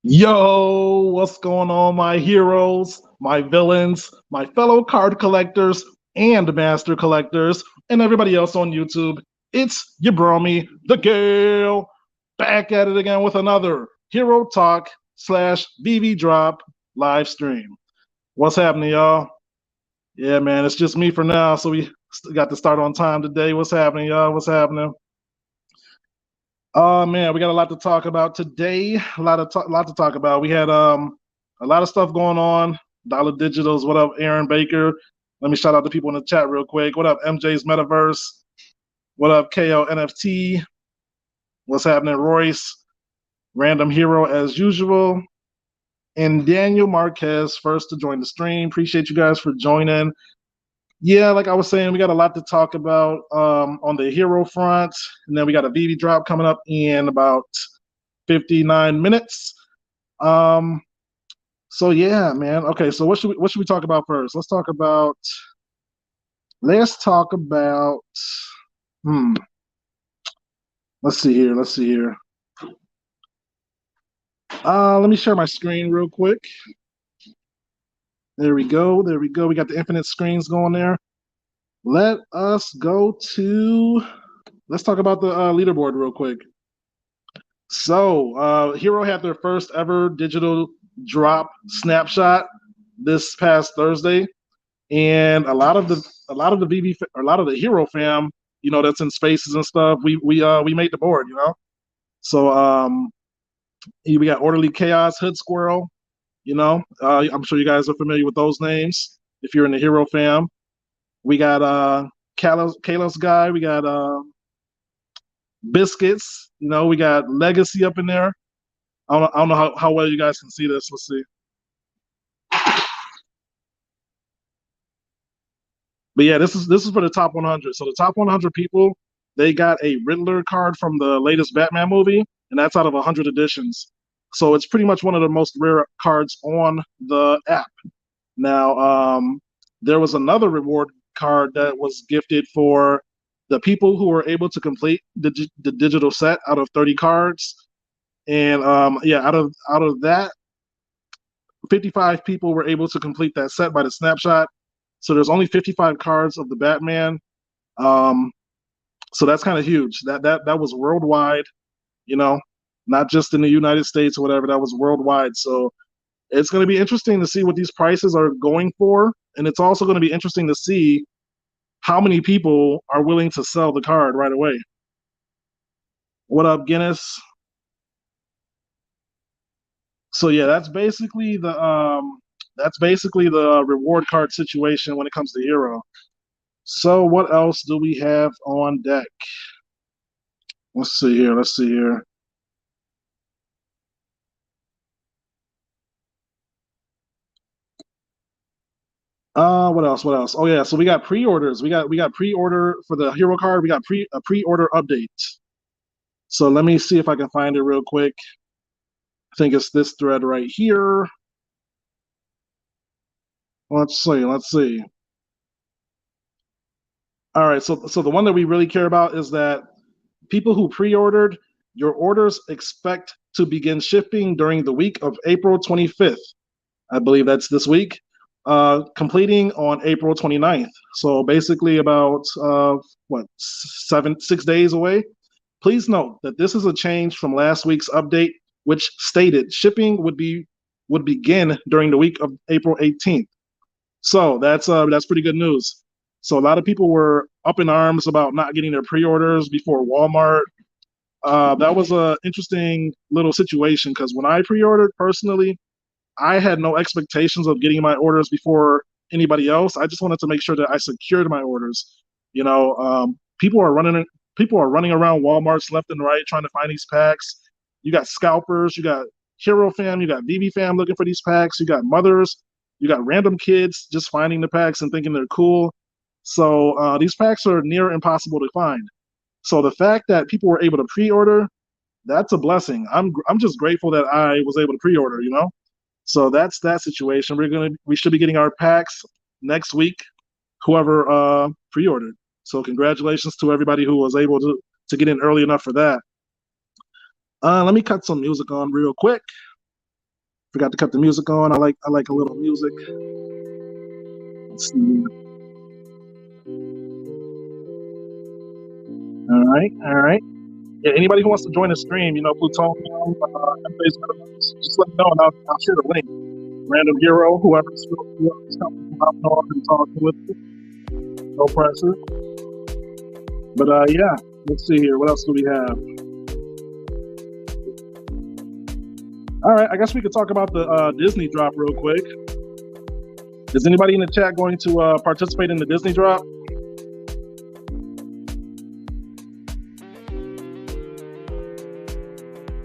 Yo, what's going on, my heroes, my villains, my fellow card collectors and master collectors, and everybody else on YouTube? It's your bromie, the Gale, back at it again with another Hero Talk slash Veve Drop live stream. What's happening, y'all? Yeah, man, it's just me for now, so we got to start on time today. What's happening, y'all? What's happening? Oh man, we got a lot to talk about today. A lot to talk about. We had a lot of stuff going on. Dollar Digitals, what up, Aaron Baker? Let me shout out the people in the chat real quick. What up, MJ's Metaverse? What up, KO NFT? What's happening, Royce? Random Hero as usual. And Daniel Marquez, first to join the stream. Appreciate you guys for joining. Yeah, like I was saying, we got a lot to talk about on the hero front, and then we got a Veve drop coming up in about 59 minutes. So yeah, man. Okay, so what should we talk about first? Let's talk about hmm. Let's see here. Let me share my screen real quick. There we go. We got the infinite screens going there. Let's talk about the leaderboard real quick. So, Hero had their first ever digital drop snapshot this past Thursday, and a lot of the Veve, a lot of the Hero fam, that's in spaces and stuff. We made the board, So we got Orderly Chaos, Hood Squirrel. I'm sure you guys are familiar with those names if you're in the Hero fam. We got Kalos Guy. We got Biscuits. We got Legacy up in there. I don't know how well you guys can see this. Let's see. But yeah, this is for the top 100. So the top 100 people, they got a Riddler card from the latest Batman movie, and that's out of 100 editions. So it's pretty much one of the most rare cards on the app. Now, there was another reward card that was gifted for the people who were able to complete the digital set out of 30 cards. And yeah, out of that, 55 people were able to complete that set by the snapshot. So there's only 55 cards of the Batman. So that's kind of huge. That was worldwide, not just in the United States or whatever. That was worldwide. So it's going to be interesting to see what these prices are going for, and it's also going to be interesting to see how many people are willing to sell the card right away. What up, Guinness? So yeah, that's basically the reward card situation when it comes to Hero. So what else do we have on deck? Let's see here. What else? Oh yeah, so we got pre-orders. We got pre-order for the Hero card. We got a pre-order update. So let me see if I can find it real quick. I think it's this thread right here. Let's see. All right, so the one that we really care about is that people who pre-ordered, your orders expect to begin shipping during the week of April 25th. I believe that's this week, completing on April 29th. So basically about, 6 days away. Please note that this is a change from last week's update, which stated shipping would begin during the week of April 18th. So that's pretty good news. So a lot of people were up in arms about not getting their pre-orders before Walmart. That was an interesting little situation because when I pre-ordered personally, I had no expectations of getting my orders before anybody else. I just wanted to make sure that I secured my orders. People are running around Walmarts left and right trying to find these packs. You got scalpers, you got Hero fam, you got Veve fam looking for these packs. You got mothers, you got random kids just finding the packs and thinking they're cool. So these packs are near impossible to find. So the fact that people were able to pre-order, that's a blessing. I'm just grateful that I was able to pre-order. So that's that situation. We should be getting our packs next week. Whoever pre-ordered. So congratulations to everybody who was able to get in early enough for that. Let me cut some music on real quick. Forgot to cut the music on. I like a little music. Let's see. All right. Yeah, anybody who wants to join the stream, Plutonium, just let me know and I'll share the link. Random hero, whoever's coming on and talking with you. No pressure. But yeah, let's see here. What else do we have? All right, I guess we could talk about the Disney drop real quick. Is anybody in the chat going to participate in the Disney drop?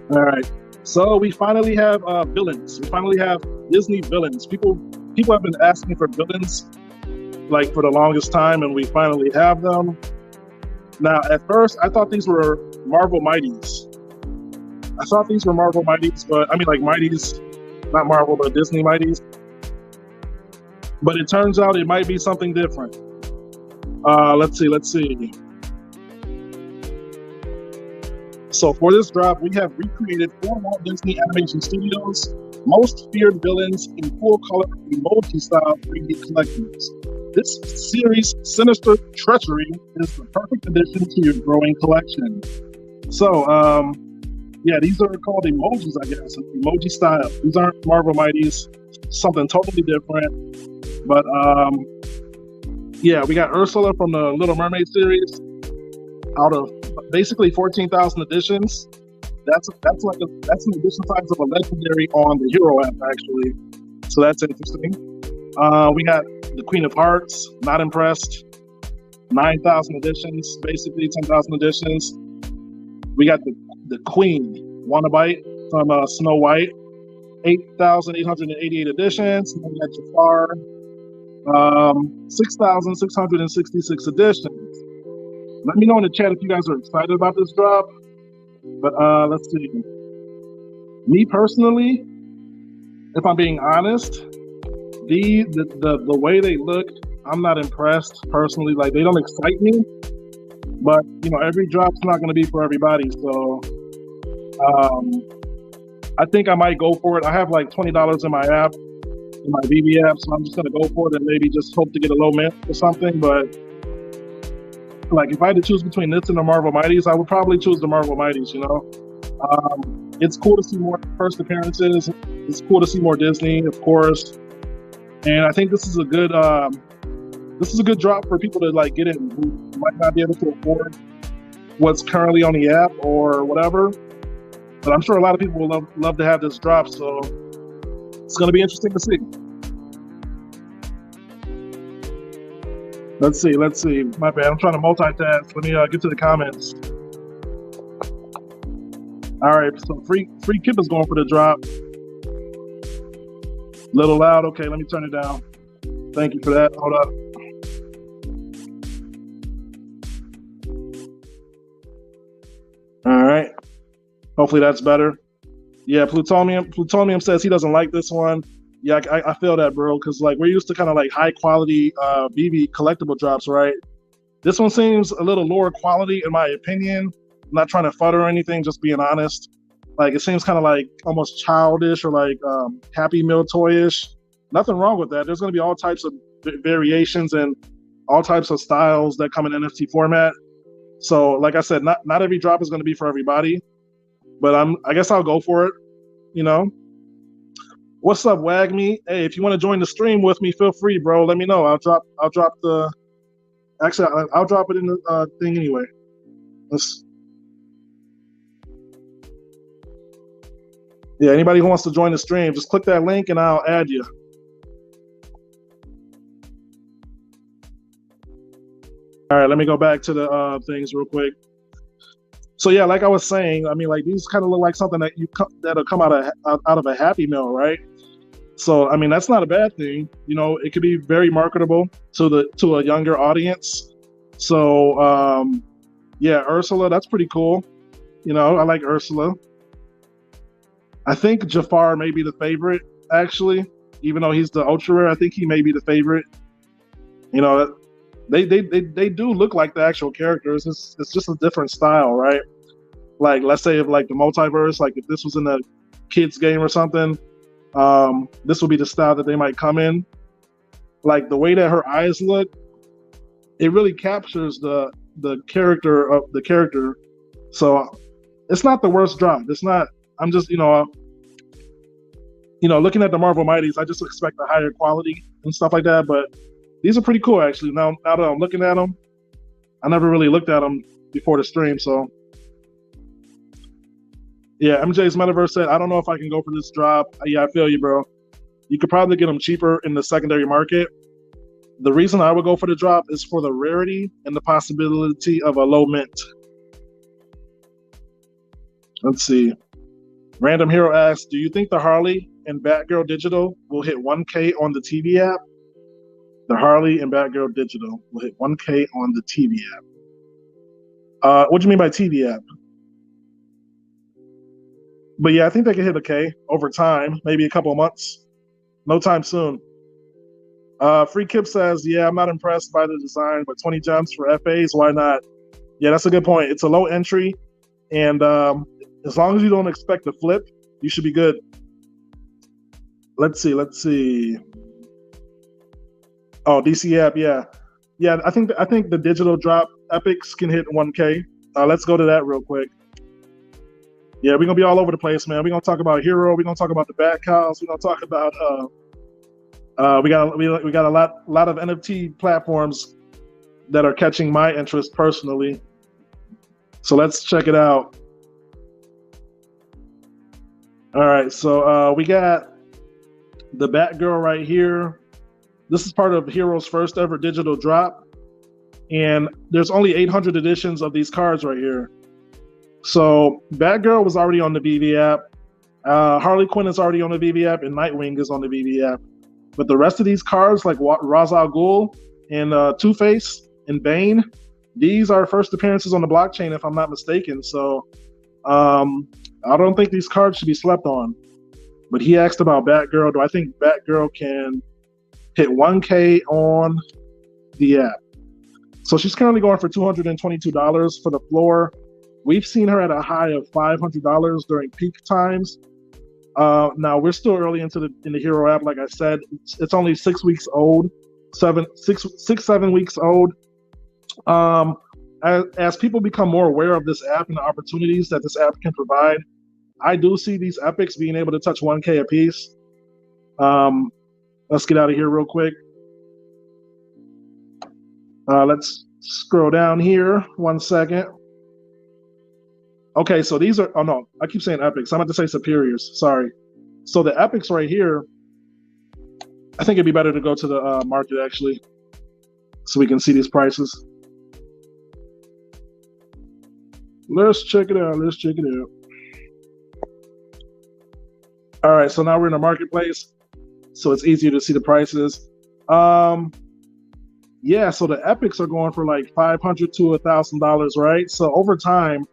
All right, so we finally have villains. We finally have Disney villains. People have been asking for villains like for the longest time, and we finally have them. Now, at first, I thought these were Marvel Mighties. But I mean like Mighties, not Marvel, but Disney Mighties. But it turns out it might be something different. Let's see. So for this drop, we have recreated 4 Walt Disney Animation Studios' most feared villains in full-color emoji-style 3D collections. This series' sinister treachery is the perfect addition to your growing collection. So, yeah, these are called emojis, I guess, emoji style. These aren't Marvel Mighties, something totally different. But yeah, we got Ursula from the Little Mermaid series out of basically 14,000 editions. That's an edition size of a legendary on the Hero app, actually. So that's interesting. We got the Queen of Hearts, not impressed. 9,000 editions, basically 10,000 editions. We got the Queen, Wannabite from Snow White, 8,888 editions. And then we got Jafar, 6,666 editions. Let me know in the chat if you guys are excited about this drop. But let's see. Me personally, if I'm being honest, the way they look, I'm not impressed personally. Like, they don't excite me. But every drop's not going to be for everybody. So I think I might go for it. I have like $20 in my app, in my Veve app, so I'm just going to go for it and maybe just hope to get a low mint or something. But like, if I had to choose between this and the Marvel Mighties, I would probably choose the Marvel Mighties. It's cool to see more first appearances. It's cool to see more Disney, of course. And I think this is a good drop for people to like get in who might not be able to afford what's currently on the app or whatever. But I'm sure a lot of people will love to have this drop, so it's going to be interesting to see. Let's see. My bad. I'm trying to multitask. Let me get to the comments. All right. So free Kip is going for the drop. Little loud. Okay, let me turn it down. Thank you for that. Hold up. All right. Hopefully that's better. Yeah, Plutonium says he doesn't like this one. Yeah, I feel that, bro, because like we're used to kind of like high quality Veve collectible drops, right? This one seems a little lower quality in my opinion. I'm not trying to futter or anything, just being honest. Like, it seems kind of like almost childish or like Happy Meal toyish. Nothing wrong with that. There's going to be all types of variations and all types of styles that come in NFT format. So like I said, not every drop is going to be for everybody, but I guess I'll go for it. What's up, Wagme? Hey, if you want to join the stream with me, feel free, bro. Let me know. I'll drop the. Actually, I'll drop it in the thing anyway. Yeah, anybody who wants to join the stream, just click that link and I'll add you. All right, let me go back to the things real quick. So yeah, like I was saying, I mean, like these kind of look like something that'll come out of a Happy Meal, right? So I mean, that's not a bad thing. It could be very marketable to a younger audience. So yeah, Ursula, that's pretty cool. I like Ursula. I think Jafar may be the favorite, actually, even though he's the ultra rare. I think he may be the favorite. They do look like the actual characters. It's just a different style, right? Like, let's say if like the multiverse, like if this was in a kids game or something, This will be the style that they might come in. Like the way that her eyes look, it really captures the character of the character. So it's not the worst drop. It's not. I'm just looking at the Marvel Mighties, I just expect a higher quality and stuff like that. But these are pretty cool actually. Now that I'm looking at them, I never really looked at them before the stream. So yeah, MJ's Metaverse said, I don't know if I can go for this drop. Yeah, I feel you, bro. You could probably get them cheaper in the secondary market. The reason I would go for the drop is for the rarity and the possibility of a low mint. Let's see. Random Hero asks, do you think the Harley and Batgirl Digital will hit 1K on the TV app? The Harley and Batgirl Digital will hit 1K on the TV app. What do you mean by TV app? But yeah, I think they can hit a K over time, maybe a couple of months. No time soon. Free Kip says, yeah, I'm not impressed by the design, but 20 gems for FAs, why not? Yeah, that's a good point. It's a low entry, and as long as you don't expect to flip, you should be good. Let's see. Oh, DC app, yeah. I think the digital drop epics can hit 1K. Let's go to that real quick. Yeah, we're gonna be all over the place, man. We're gonna talk about Hero. We're gonna talk about the Bat Cows. We're gonna talk about we got a lot of NFT platforms that are catching my interest personally. So let's check it out. All right, so we got the Batgirl right here. This is part of Hero's first ever digital drop, and there's only 800 editions of these cards right here. So Batgirl was already on the Veve app. Harley Quinn is already on the Veve app, and Nightwing is on the Veve app. But the rest of these cards, like Ra's al Ghul and Two-Face and Bane, these are first appearances on the blockchain, if I'm not mistaken. So I don't think these cards should be slept on. But he asked about Batgirl. Do I think Batgirl can hit 1K on the app? So she's currently going for $222 for the floor. We've seen her at a high of $500 during peak times. Now we're still early in the Hero app. Like I said, it's only 6 weeks old, 7 weeks old. As people become more aware of this app and the opportunities that this app can provide, I do see these epics being able to touch 1K a piece. Let's get out of here real quick. Let's scroll down here 1 second. Okay, so these are, oh no, I keep saying epics. I'm about to say superiors, sorry. So the epics right here, I think it'd be better to go to the market actually, so we can see these prices. Let's check it out, All right, so now we're in the marketplace, so it's easier to see the prices. Yeah, so the epics are going for like $500 to $1,000, right? So over time,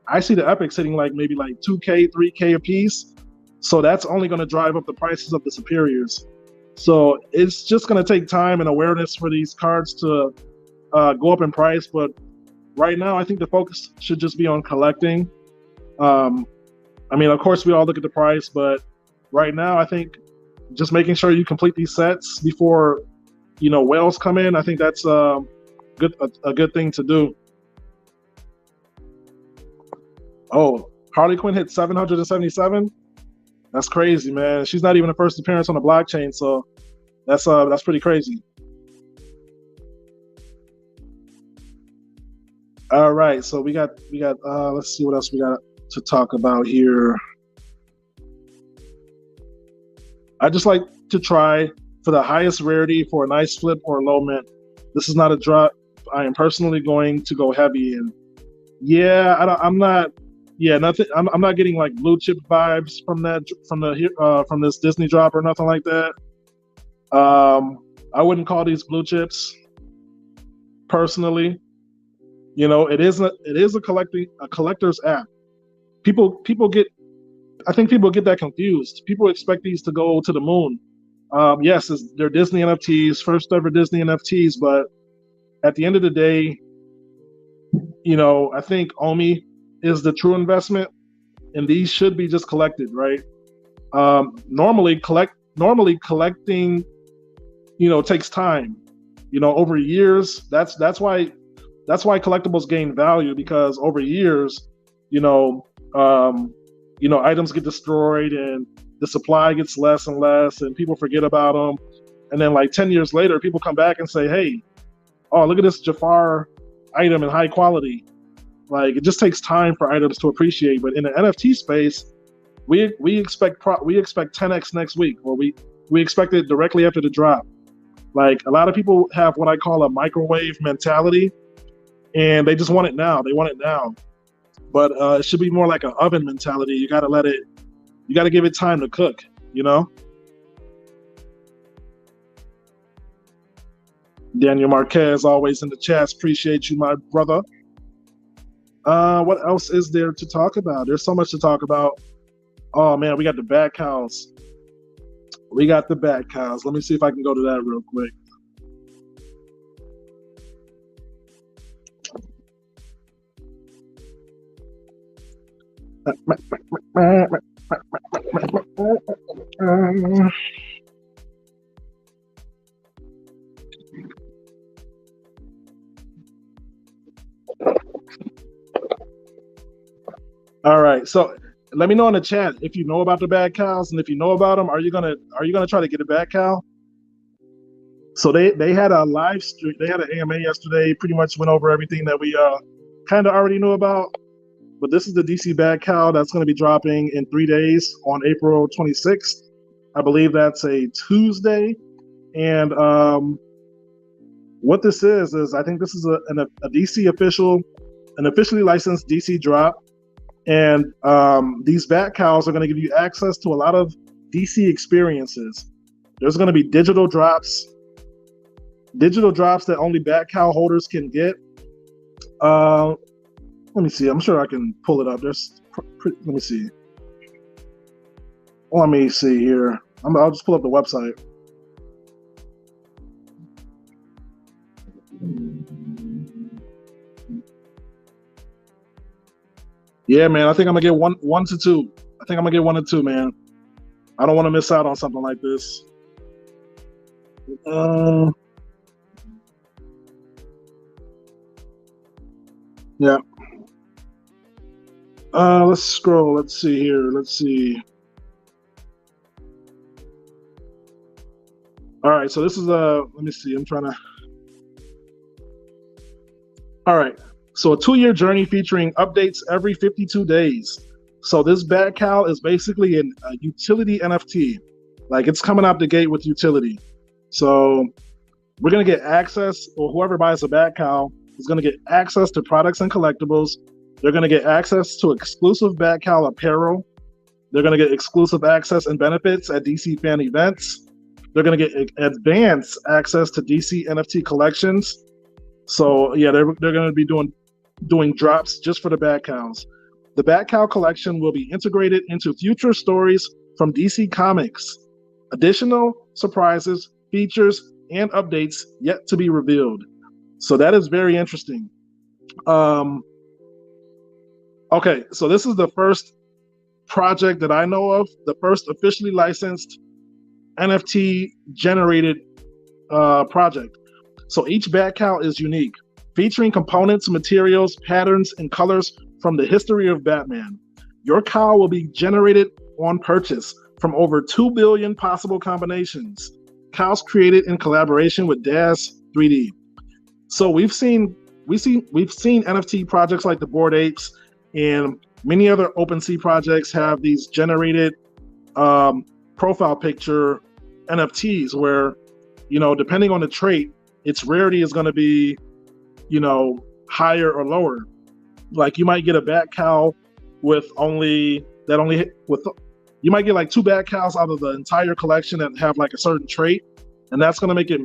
I see the epics hitting like maybe like 2K, 3K a piece. So that's only going to drive up the prices of the superiors. So it's just going to take time and awareness for these cards to go up in price. But right now, I think the focus should just be on collecting. I mean, of course, we all look at the price, but right now, I think just making sure you complete these sets before, whales come in, I think that's a good thing to do. Oh, Harley Quinn hit 777. That's crazy, man. She's not even the first appearance on the blockchain, so that's pretty crazy. All right, so we got. Let's see what else we got to talk about here. I just like to try for the highest rarity for a nice flip or low mint. This is not a drop I am personally going to go heavy in. Yeah, I'm not. Yeah, nothing. I'm not getting like blue chip vibes from this Disney drop or nothing like that. I wouldn't call these blue chips personally. It is a collector's app. I think people get that confused. People expect these to go to the moon. Yes, they're Disney NFTs, first ever Disney NFTs, but at the end of the day, I think Omi is the true investment, and these should be just collected, right? Normally collecting, takes time. Over years. That's why collectibles gain value, because over years, items get destroyed and the supply gets less and less, and people forget about them. And then like 10 years later, people come back and say, "Hey, oh, look at this Jafar item in high quality." Like, it just takes time for items to appreciate. But in the NFT space, we expect 10x next week, or we expect it directly after the drop. Like, a lot of people have what I call a microwave mentality, and they just want it now. They want it now. But it should be more like an oven mentality. You got to give it time to cook, Daniel Marquez, always in the chats. Appreciate you, my brother. What else is there to talk about? There's so much to talk about. Oh man, we got the bad cows. Let me see if I can go to that real quick. All right, so let me know in the chat if you know about the bad cows, and if you know about them, are you gonna try to get a bad cow? So they had a live stream. They had an AMA yesterday. Pretty much went over everything that we kind of already knew about. But this is the DC bad cow that's going to be dropping in 3 days on April 26th. I believe that's a Tuesday. And what this is I think this is a DC an officially licensed DC drop. And these bat cows are going to give you access to a lot of DC experiences. There's going to be digital drops that only bat cow holders can get. Let me see. I'm sure I can pull it up. Let me see. Let me see here. I'll just pull up the website. Yeah, man. I think I'm gonna get one to two. I think I'm gonna get 1 or 2, man. I don't want to miss out on something like this. Yeah. Let's scroll. Let's see here. Let's see. All right. So this is let me see. I'm trying to. All right. So a 2-year journey featuring updates every 52 days. So this bad cow is basically a utility NFT. Like, it's coming out the gate with utility. So we're going to get access, or whoever buys a bad cow is going to get access to products and collectibles. They're going to get access to exclusive bad cow apparel. They're going to get exclusive access and benefits at DC fan events. They're going to get advanced access to DC NFT collections. So yeah, they're going to be doing drops just for the bad cows. The bad cow collection will be integrated into future stories from DC Comics. Additional surprises, features, and updates yet to be revealed. So that is very interesting. Okay, so this is the first project that I know of, the first officially licensed NFT generated project. So each bad cow is unique, featuring components, materials, patterns, and colors from the history of Batman. Your cow will be generated on purchase from over 2 billion possible combinations. Cows created in collaboration with Daz 3D. So we've seen NFT projects like the Bored Apes and many other OpenSea projects have these generated profile picture NFTs where, depending on the trait, its rarity is going to be, higher or lower. Like, you might get a bat cow you might get like 2 bat cows out of the entire collection that have like a certain trait, and that's going to make it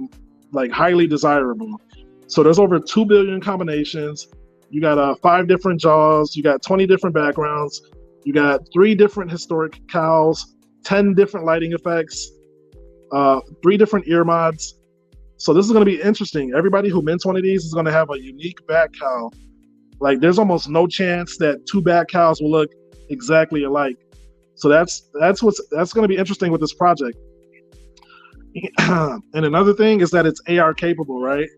like highly desirable. So there's over 2 billion combinations. You got 5 different jaws. You got 20 different backgrounds. You got 3 different historic cows, 10 different lighting effects, 3 different ear mods. So this is going to be interesting. Everybody who mints one of these is going to have a unique bat cow. Like, there's almost no chance that 2 bat cows will look exactly alike. So that's going to be interesting with this project. And another thing is that it's AR capable, right?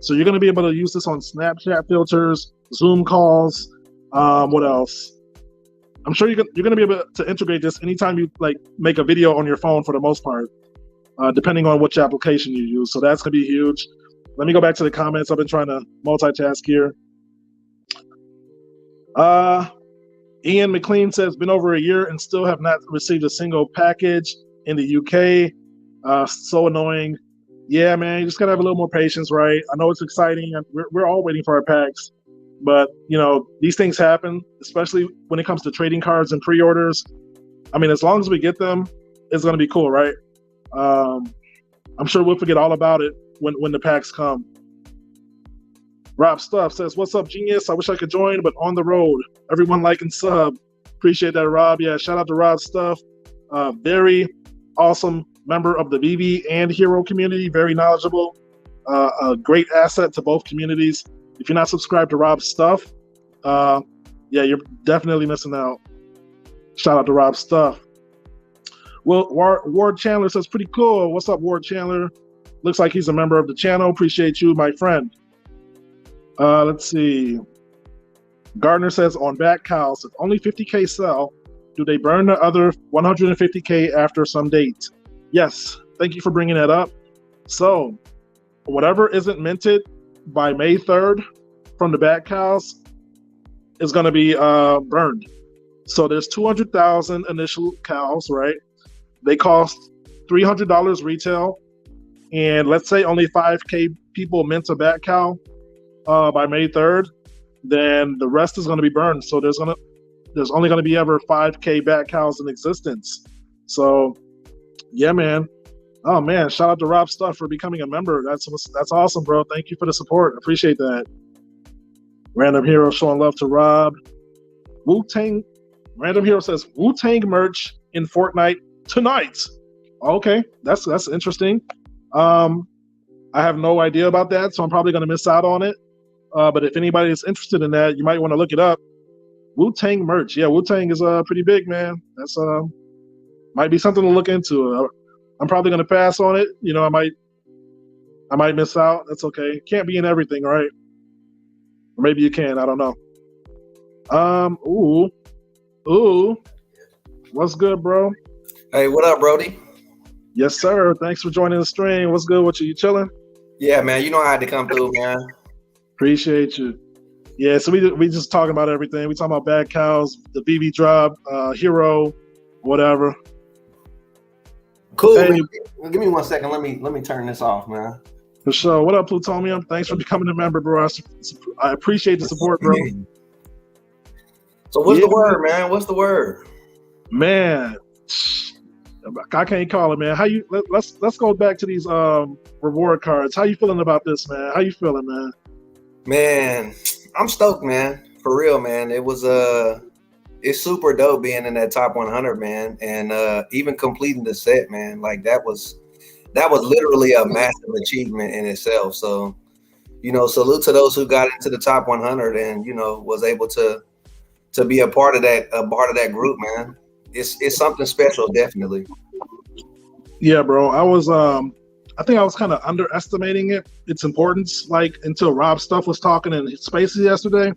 So you're going to be able to use this on Snapchat filters, Zoom calls. What else? I'm sure you're going to be able to integrate this anytime you like make a video on your phone for the most part, depending on which application you use. So that's going to be huge. Let me go back to the comments. I've been trying to multitask here. Ian McLean says, been over a year and still have not received a single package in the UK. So annoying. Yeah, man, you just gotta have a little more patience, right? I know it's exciting. We're all waiting for our packs, but you know, these things happen, especially when it comes to trading cards and pre-orders. I mean, as long as we get them, it's gonna be cool, right? I'm sure we'll forget all about it when the packs come. Rob Stuff says, what's up, genius? I wish I could join, but on the road. Everyone like and sub. Appreciate that, Rob. Yeah, shout out to Rob Stuff. Very awesome member of the Veve and HRO community. Very knowledgeable. A great asset to both communities. If you're not subscribed to Rob Stuff, yeah, you're definitely missing out. Shout out to Rob Stuff. Well, Ward Chandler says, pretty cool. What's up, Ward Chandler? Looks like he's a member of the channel. Appreciate you, my friend. Let's see. Gardner says, on back cows, if only 50K sell, do they burn the other 150K after some date? Yes. Thank you for bringing that up. So whatever isn't minted by May 3rd from the back cows is going to be burned. So there's 200,000 initial cows, right? They cost $300 retail. And let's say only 5K people mint a back cow by May 3rd, then the rest is going to be burned. So there's only going to be ever 5K back cows in existence. So yeah, man. Oh man, shout out to Rob Stuff for becoming a member. That's awesome, bro. Thank you for the support. Appreciate that. Random Hero showing love to Rob. Wu-Tang. Random Hero says Wu-Tang merch in Fortnite tonight. Okay, that's interesting. I have no idea about that, so I'm probably going to miss out on it. But if anybody is interested in that, you might want to look it up. Wu-Tang merch. Yeah, Wu-Tang is pretty big, man. That's might be something to look into. I'm probably going to pass on it. You know, I might miss out. That's okay. Can't be in everything, right? Or maybe you can. I don't know. Ooh. What's good, bro? Hey, what up, Brody? Yes, sir. Thanks for joining the stream. What's good with you? You chilling? Yeah, man. You know I had to come through, man. Appreciate you. Yeah, so we just talking about everything. We talking about bad cows, the BB drop, HRO, whatever. Cool. Hey, give me 1 second. Let me turn this off, man. For sure. What up, Plutonium? Thanks for becoming a member, bro. I appreciate the support, bro. So what's the word, man? What's the word? Man, I can't call it, man. How you? Let's go back to these reward cards. How you feeling about this, man? How you feeling, man? Man, I'm stoked, man. For real, man. It was it's super dope being in that top 100, man, and even completing the set, man. Like that was literally a massive achievement in itself. So, you know, salute to those who got into the top 100 and, you know, was able to be a part of that group, man. It's something special, definitely. Yeah, bro. I think I was kind of underestimating its importance, like until Rob Stuff was talking in Spaces yesterday.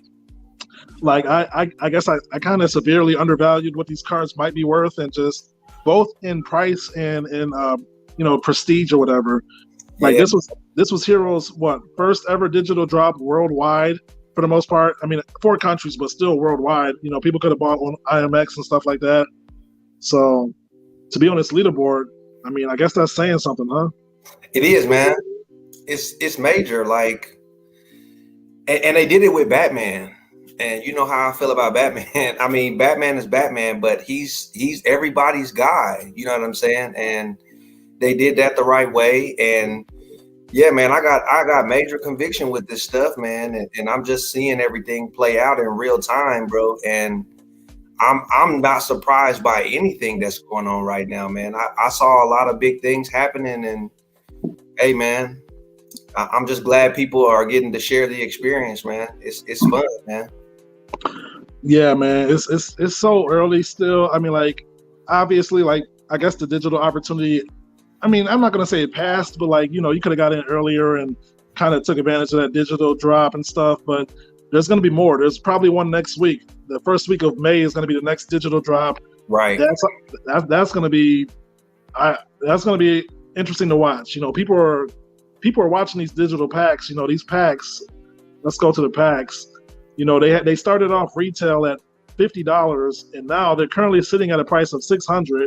Like I guess I kind of severely undervalued what these cards might be worth, and just both in price and in you know, prestige or whatever. Like this was HRO's first ever digital drop worldwide for the most part. I mean, 4 countries, but still worldwide. You know, people could have bought on IMX and stuff like that. So to be on this leaderboard, I mean, I guess that's saying something, huh? It is, man. It's major. Like, and they did it with Batman. And you know how I feel about Batman. I mean, Batman is Batman, but he's everybody's guy. You know what I'm saying? And they did that the right way. And yeah, man, I got major conviction with this stuff, man. And I'm just seeing everything play out in real time, bro. And I'm not surprised by anything that's going on right now, man. I saw a lot of big things happening, and hey, man, I'm just glad people are getting to share the experience, man. It's fun, man. Yeah, man, it's so early still. I mean, like, obviously, like, I guess the digital opportunity, I mean, I'm not going to say it passed, but like, you could have got in earlier and kind of took advantage of that digital drop and stuff. But there's going to be more. There's probably one next week. The first week of May is going to be the next digital drop. Right. That's going to be, that's going to be interesting to watch. People are watching these digital packs. These packs. Let's go to the packs. They started off retail at $50, and now they're currently sitting at a price of $600.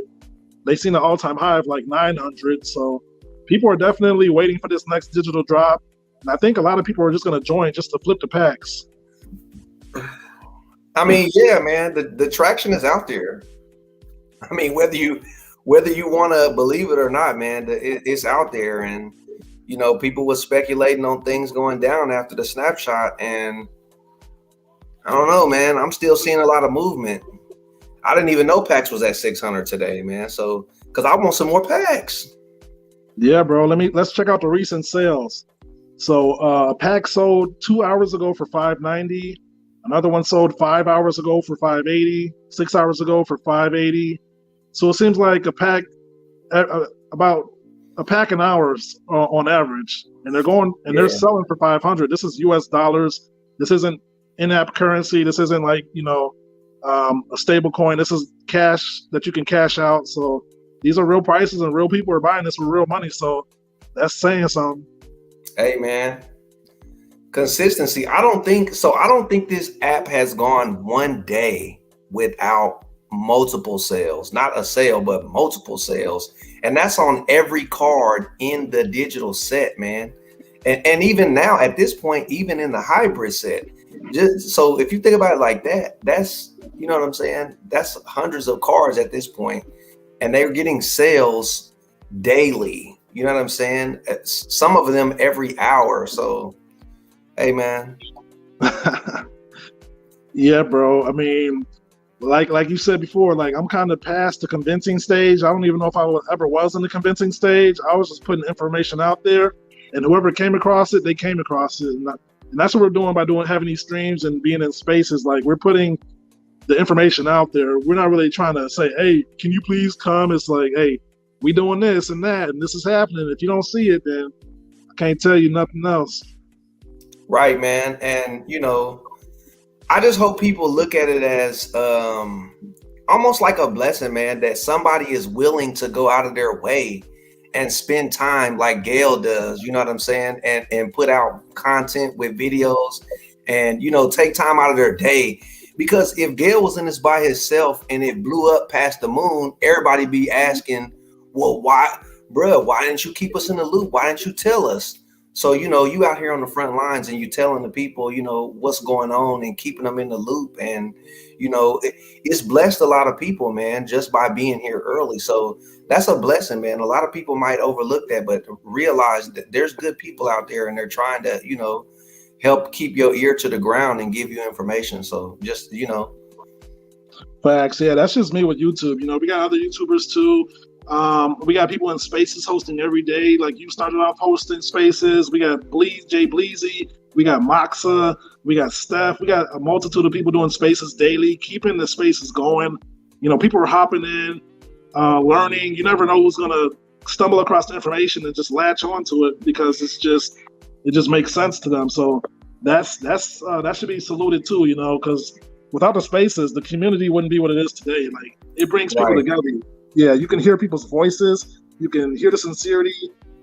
They've seen an all-time high of like $900. So people are definitely waiting for this next digital drop. And I think a lot of people are just going to join just to flip the packs. I mean, yeah, man, the traction is out there. I mean, whether you want to believe it or not, man, it's out there. And, people were speculating on things going down after the snapshot. And I don't know, man, I'm still seeing a lot of movement. I didn't even know PAX was at 600 today, man. So, because I want some more PAX. Yeah, bro. Let's check out the recent sales. So, PAX sold 2 hours ago for $590. Another one sold 5 hours ago for $580. 6 hours ago for $580. So it seems like a pack, about a pack an hour on average, and they're selling for $500. This is U.S. dollars. This isn't in-app currency. This isn't like a stable coin. This is cash that you can cash out. So these are real prices, and real people are buying this with real money. So that's saying something. Hey, man, consistency. I don't think this app has gone one day without multiple sales. Not a sale, but multiple sales. And that's on every card in the digital set, man. And even now at this point, even in the hybrid set, so if you think about it like that, that's, you know what I'm saying? That's hundreds of cards at this point, and they're getting sales daily. You know what I'm saying? Some of them every hour. So, hey, man. Yeah, bro. I mean, like you said before, like I'm kind of past the convincing stage. I don't even know if I ever was in the convincing stage. I was just putting information out there, and whoever came across it, they came across it. And that's what we're doing by having these streams and being in spaces. Like, we're putting the information out there. We're not really trying to say, hey, can you please come? It's like, hey, we doing this and that, and this is happening. If you don't see it, then I can't tell you nothing else. Right, man. And, I just hope people look at it as almost like a blessing, man, that somebody is willing to go out of their way and spend time like Gail does, you know what I'm saying? And put out content with videos and, take time out of their day. Because if Gail was in this by himself and it blew up past the moon, everybody be asking, well, why didn't you keep us in the loop? Why didn't you tell us? So, you out here on the front lines and you telling the people, what's going on and keeping them in the loop. And, it's blessed a lot of people, man, just by being here early. So that's a blessing, man. A lot of people might overlook that, but realize that there's good people out there and they're trying to, help keep your ear to the ground and give you information. So just, Facts. Yeah, that's just me with YouTube. We got other YouTubers too. We got people in spaces hosting every day. Like, you started off hosting spaces. We got Jay Bleezy. We got Moxa. We got Steph. We got a multitude of people doing spaces daily, keeping the spaces going. People are hopping in, learning. You never know who's gonna stumble across the information and just latch onto it because it just makes sense to them. So that should be saluted too. Because without the spaces, the community wouldn't be what it is today. Like, it brings people together. Yeah, you can hear people's voices. You can hear the sincerity.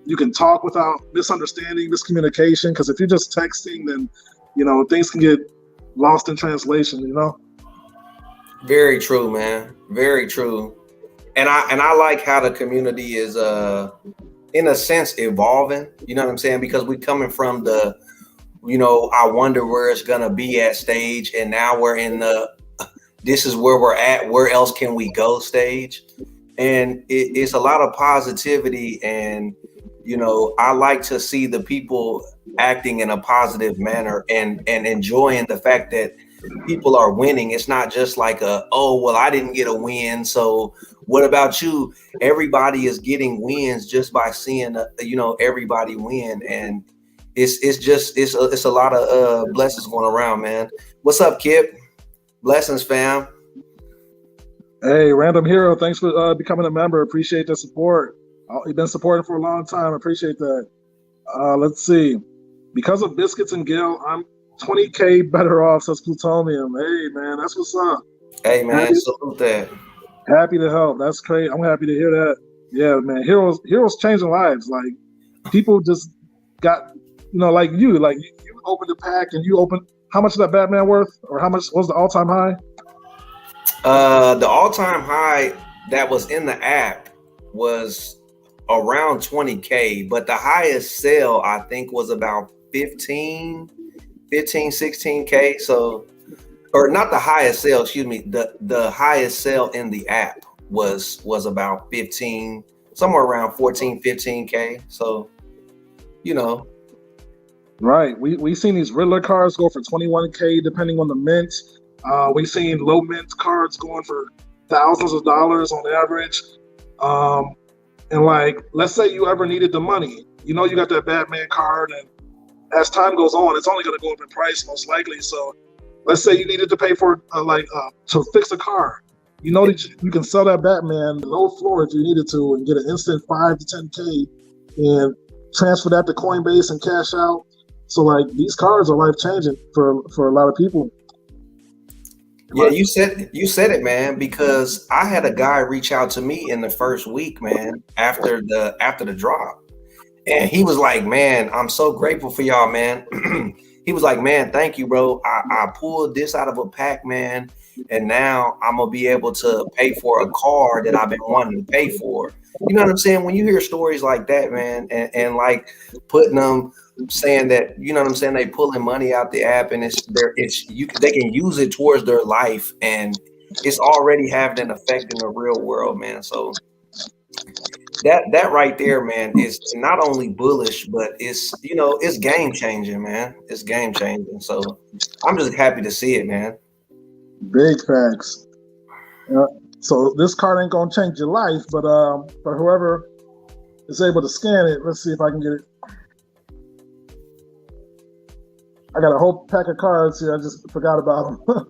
You can talk without misunderstanding, miscommunication. Because if you're just texting, then, things can get lost in translation, Very true, man. Very true. And I like how the community is, in a sense, evolving. You know what I'm saying? Because we're coming from the, I wonder where it's going to be at stage. And now we're in this is where we're at. Where else can we go stage? And it's a lot of positivity. And, I like to see the people acting in a positive manner and enjoying the fact that people are winning. It's not just like I didn't get a win, so what about you? Everybody is getting wins just by seeing, everybody win. And it's a lot of blessings going around, man. What's up, Kip? Blessings, fam. Hey, Random Hero, thanks for becoming a member. Appreciate the support. You've been supporting for a long time. Appreciate that. Let's see. Because of Biscuits and Gill, I'm 20K better off, says Plutonium. Hey, man, that's what's up. Hey man, Happy, salute that. happy to help. That's great. I'm happy to hear that. Yeah, man, heroes changing lives. Like people just got, like you opened the pack and you opened. How much is that Batman worth, or how much was the all-time high? The all-time high that was in the app was around 20K, but the highest sale I think was about 16K. So, or not the highest sale, excuse me, the highest sale in the app was about 15, somewhere around 15K. So, Right. We seen these Riddler cards go for 21K depending on the mint. We've seen low mint cards going for thousands of dollars on average. And let's say you ever needed the money, you got that Batman card, and as time goes on, it's only going to go up in price most likely. So let's say you needed to pay for to fix a car, that you can sell that Batman low floor if you needed to and get an instant 5 to 10K and transfer that to Coinbase and cash out. So these cards are life changing for a lot of people. Yeah, you said it, man, because I had a guy reach out to me in the first week, man, after the drop. And he was like, man, I'm so grateful for y'all, man. He was like, man, thank you, bro. I pulled this out of a pack, man. And now I'm going to be able to pay for a car that I've been wanting to pay for. You know what I'm saying? When you hear stories like that, man, and putting them saying that, you know what I'm saying, they pulling money out the app and they can use it towards their life, and it's already having an effect in the real world, man. So that right there, man, is not only bullish, but it's game changing, man. It's game changing. So I'm just happy to see it, man. Big facts. So this card ain't gonna change your life, but for whoever is able to scan it, let's see if I can get it. I got a whole pack of cards here. I just forgot about them.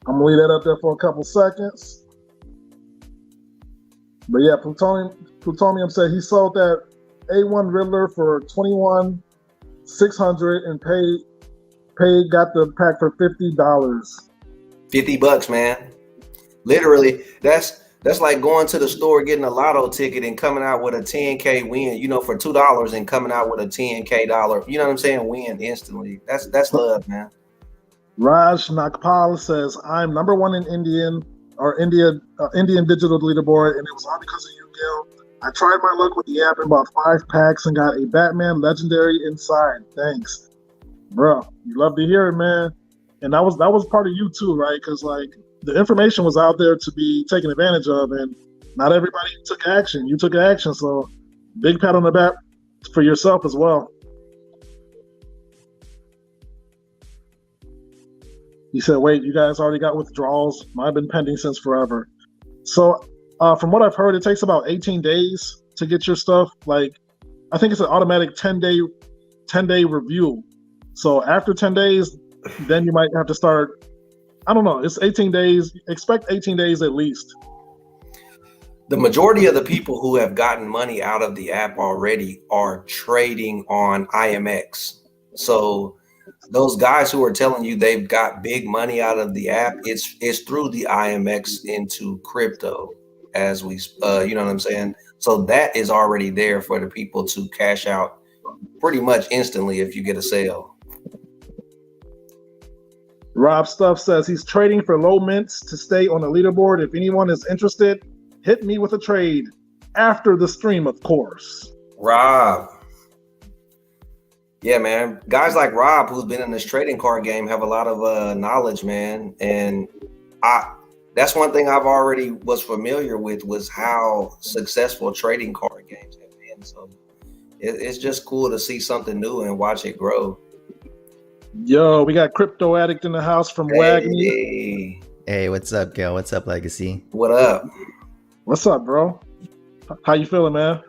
I'm gonna leave that up there for a couple seconds. But yeah, Plutonium said he sold that A1 Riddler for $21,600 and got the pack for $50. $50, man. Literally, that's like going to the store, getting a lotto ticket and coming out with a 10K win, for $2 and coming out with a 10K dollar, you know what I'm saying, win instantly. That's love, man. Raj Nakpal says, I'm number one in Indian digital leaderboard, and it was all because of you, Gil. I tried my luck with the app and bought 5 packs and got a Batman Legendary inside. Thanks. Bro, you love to hear it, man. And that was part of you too, right? Because the information was out there to be taken advantage of, and not everybody took action. You took action, so big pat on the back for yourself as well. He said, wait, you guys already got withdrawals? Mine have been pending since forever. So from what I've heard, it takes about 18 days to get your stuff. I think it's an automatic 10-day review. So after 10 days, then you might have to start. I don't know. It's 18 days. Expect 18 days at least. The majority of the people who have gotten money out of the app already are trading on IMX. So those guys who are telling you they've got big money out of the app, it's through the IMX into crypto, as we, you know what I'm saying? So that is already there for the people to cash out pretty much instantly if you get a sale. Rob Stuff says he's trading for low mints to stay on the leaderboard. If anyone is interested, hit me with a trade after the stream, of course. Rob. Yeah, man. Guys like Rob, who's been in this trading card game, have a lot of knowledge, man. And that's one thing I've already was familiar with, was how successful trading card games have been. So it's just cool to see something new and watch it grow. Yo, we got Crypto Addict in the house from Wagner. Hey, what's up, Gil? What's up, Legacy? What up? What's up, bro? How you feeling, man?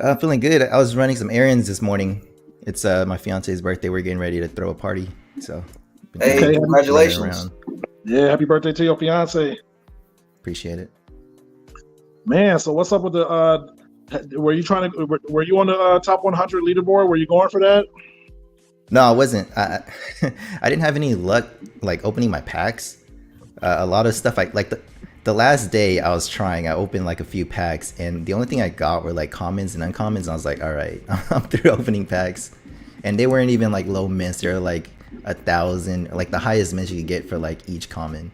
I'm feeling good. I was running some errands this morning. It's my fiance's birthday. We're getting ready to throw a party. So Been Hey, kind of running congratulations. around. Yeah, happy birthday to your fiance. Appreciate it. Man, so what's up with the were you on the top 100 leaderboard? Were you going for that? No, I wasn't. I didn't have any luck like opening my packs. A lot of stuff like the last day I was trying, I opened like a few packs, and the only thing I got were like commons and uncommons. And I was like, all right, I'm through opening packs, and they weren't even like low mints. They're like 1,000, like the highest mints you could get for like each common.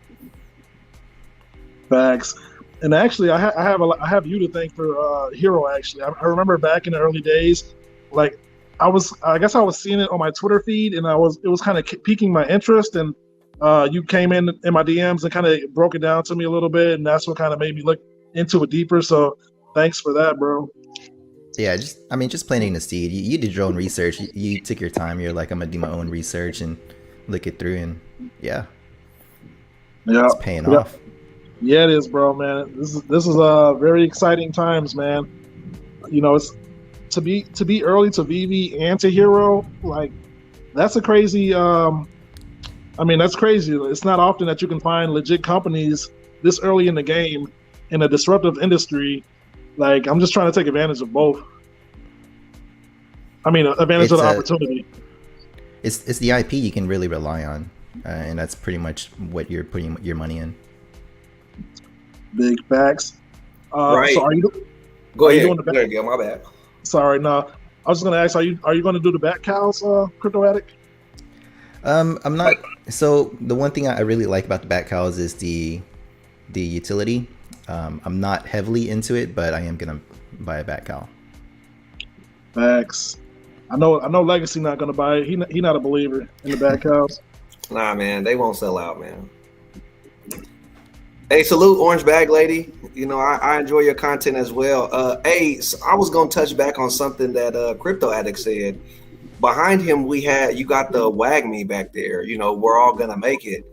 Facts. And actually, I have you to thank for Hero. Actually, I remember back in the early days, like I guess I was seeing it on my Twitter feed, and it was kind of piquing my interest, and you came in my DMs and kind of broke it down to me a little bit, and that's what kind of made me look into it deeper. So thanks for that, bro. Yeah, just planting the seed. You did your own research. You took your time. You're like, I'm gonna do my own research and look it through, and yeah, it's paying off. Yeah, it is, bro, man. This is very exciting times, man. You know, it's to be early to Veve and to Hero, like that's a crazy. That's crazy. It's not often that you can find legit companies this early in the game in a disruptive industry. Like, I'm just trying to take advantage of both. Advantage of the opportunity. It's the IP you can really rely on, and that's pretty much what you're putting your money in. Big facts. Right. So Go ahead. There you go. My bad. Sorry, no. I was just gonna ask, are you going to do the back cows, Crypto Addict? I'm not. So the one thing I really like about the bat cows is the utility. I'm not heavily into it, but I am gonna buy a bat cow. Facts. I know Legacy not gonna buy it. He not a believer in the bat cows. Nah, man, they won't sell out, man. Hey, salute, Orange Bag Lady. You know, I enjoy your content as well. So I was gonna touch back on something that Crypto Addict said. Behind him, you got the wag me back there. You know, we're all gonna make it.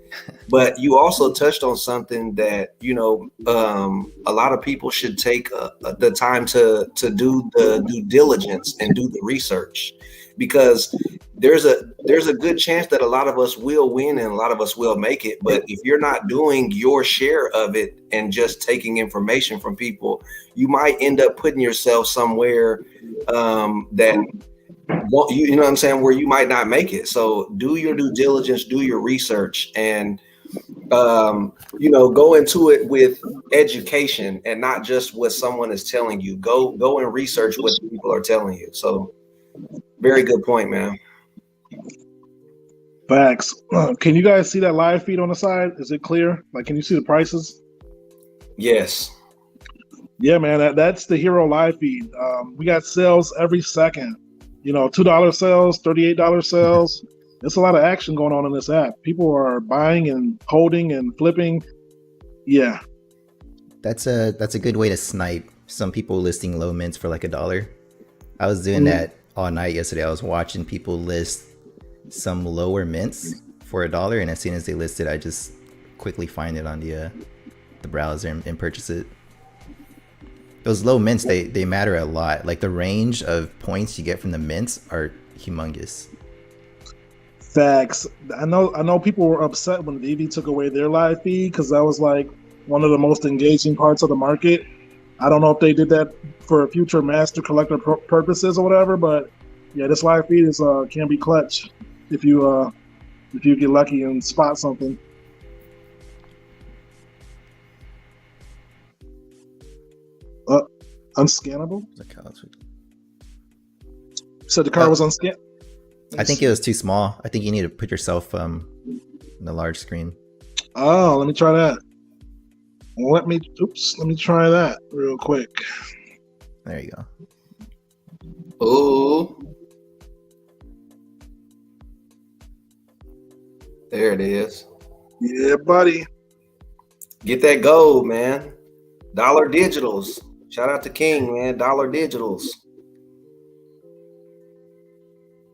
But you also touched on something that, you know, a lot of people should take the time to do the due diligence and do the research, because there's a good chance that a lot of us will win and a lot of us will make it. But if you're not doing your share of it and just taking information from people, you might end up putting yourself somewhere that, you know what I'm saying, where you might not make it. So do your due diligence, do your research, and you know, go into it with education and not just what someone is telling you. Go and research what people are telling you. So very good point, man. Facts. Can you guys see that live feed on the side? Is it clear? Like, can you see the prices? Yes. Yeah, man, that's the Hero live feed. We got sales every second. You know, $2 sales, $38 sales. There's a lot of action going on in this app. People are buying and holding and flipping. Yeah. That's a good way to snipe some people listing low mints for like $1. I was doing that all night yesterday. I was watching people list some lower mints for $1, and as soon as they list it, I just quickly find it on the browser and purchase it. Those low mints, they matter a lot. Like the range of points you get from the mints are humongous. Facts. I know people were upset when Veve took away their live feed, because that was like one of the most engaging parts of the market. I don't know if they did that for future master collector purposes or whatever, but yeah, this live feed can be clutch if you get lucky and spot something. Unscannable? So the card was unscannable? I think it was too small. I think you need to put yourself in the large screen. Oh, let me try that. Let me try that real quick. There you go. Oh, there it is. Yeah, buddy. Get that gold, man. Dollar Digitals. Shout out to King, man. Dollar Digitals.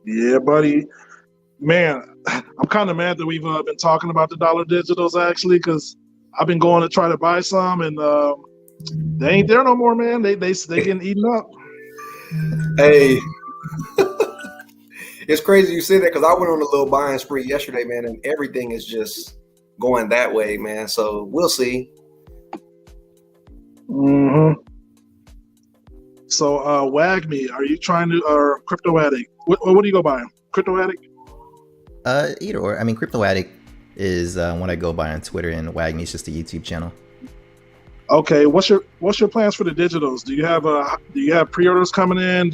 Yeah, buddy. Man, I'm kind of mad that we've been talking about the Dollar Digitals, actually, because I've been going to try to buy some, and they ain't there no more, man. They getting eaten up. Hey, It's crazy you said that because I went on a little buying spree yesterday, man, and everything is just going that way, man. So we'll see. Mm-hmm. So, Wag Me, are you trying to, or Crypto Addict? What do you go by? Crypto Addict? Either or. I mean, Crypto Addict is what I go by on Twitter, and Wag Me is just a YouTube channel. Okay, what's your plans for the digitals? Do you have pre-orders coming in?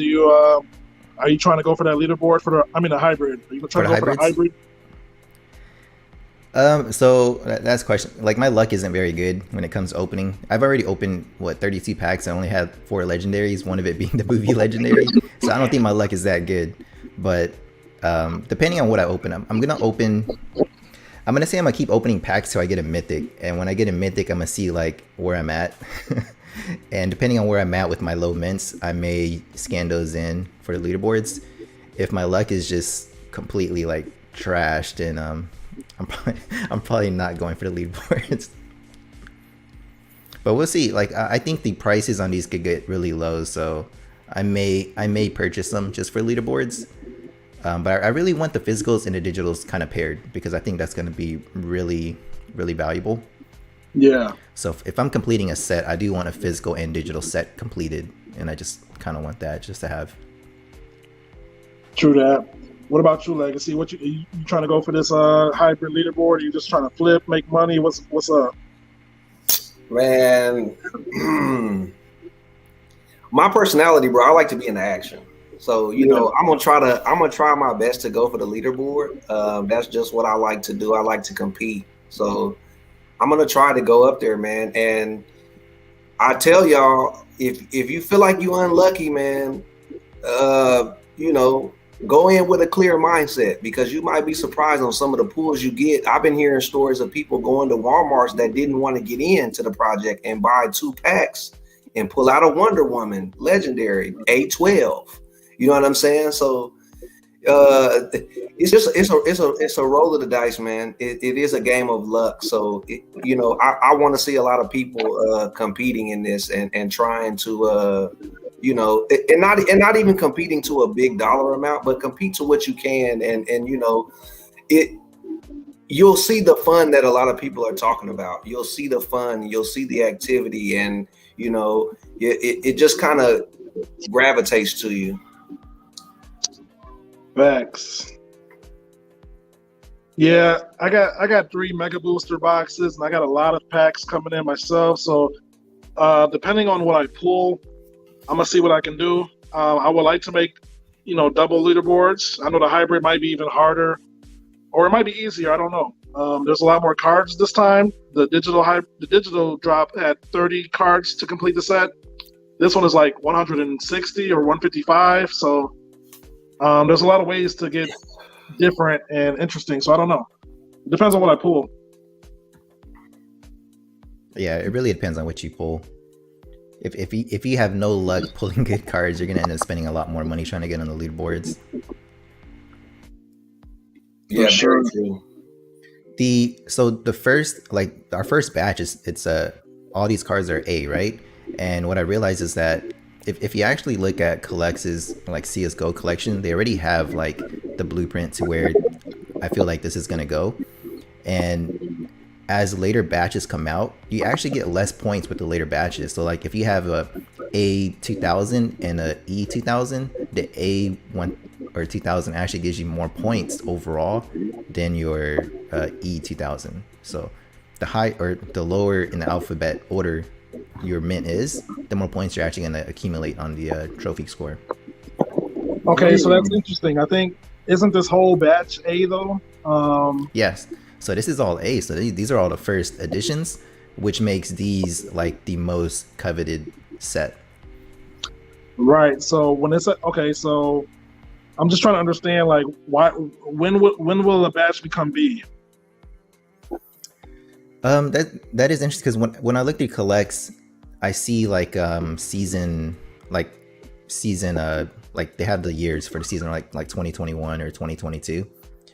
Are you trying to go for that leaderboard for the hybrid? Are you trying to go for the hybrid? So that's a question. Like, my luck isn't very good when it comes to opening. I've already opened 32 packs. I only have 4 legendaries, one of it being the movie legendary. So I don't think my luck is that good. But depending on what I open, I'm gonna say I'm gonna keep opening packs till I get a mythic. And when I get a mythic, I'm gonna see like where I'm at. And depending on where I'm at with my low mints, I may scan those in for the leaderboards. If my luck is just completely like trashed, and I'm probably not going for the leaderboards. But we'll see. Like, I think the prices on these could get really low, so I may purchase them just for leaderboards. But I really want the physicals and the digitals kind of paired, because I think that's going to be really, really valuable. Yeah. So if I'm completing a set, I do want a physical and digital set completed, and I just kind of want that just to have. True that. What about you, Legacy? You trying to go for this hybrid leaderboard? Are you just trying to flip, make money? What's up? Man, my personality, bro, I like to be in the action. So, you know, I'm gonna try my best to go for the leaderboard. That's just what I like to do. I like to compete. So I'm gonna try to go up there, man. And I tell y'all, if you feel like you unlucky, man, you know, go in with a clear mindset, because you might be surprised on some of the pulls you get. I've been hearing stories of people going to Walmarts that didn't want to get into the project and buy 2 packs and pull out a Wonder Woman legendary A12. You know what I'm saying? So it's a roll of the dice, man. It is a game of luck. So you know, I want to see a lot of people competing in this and trying to you know, and not even competing to a big dollar amount, but compete to what you can, and you know, you'll see the fun that a lot of people are talking about. You'll see the fun, you'll see the activity, and you know, it just kind of gravitates to you. Facts. Yeah, I got 3 mega booster boxes, and I got a lot of packs coming in myself. So depending on what I pull, I'm gonna see what I can do. I would like to make, you know, double leaderboards. I know the hybrid might be even harder, or it might be easier. I don't know. There's a lot more cards this time. The digital drop had 30 cards to complete the set. This one is like 160 or 155. So there's a lot of ways to get different and interesting. So I don't know. It depends on what I pull. Yeah, it really depends on what you pull. If you have no luck pulling good cards, you're gonna end up spending a lot more money trying to get on the leaderboards. Yeah, sure. Our first batch it's all these cards are A, right? And what I realized is that if you actually look at Collect's like CS:GO collection, they already have like the blueprint to where I feel like this is gonna go. And as later batches come out, you actually get less points with the later batches. So like if you have a A2000 and a E2000, the A1 or 2000 actually gives you more points overall than your E2000. So the high or the lower in the alphabet order your mint is, the more points you're actually going to accumulate on the trophy score. Okay, so that's interesting. I think, isn't this whole batch A though? Yes. So this is all A. So these are all the first editions, which makes these like the most coveted set. Right. So when it's okay, so I'm just trying to understand like when will a batch become B? That is interesting, because when I looked at Collects, I see like season like they have the years for the season like 2021 or 2022.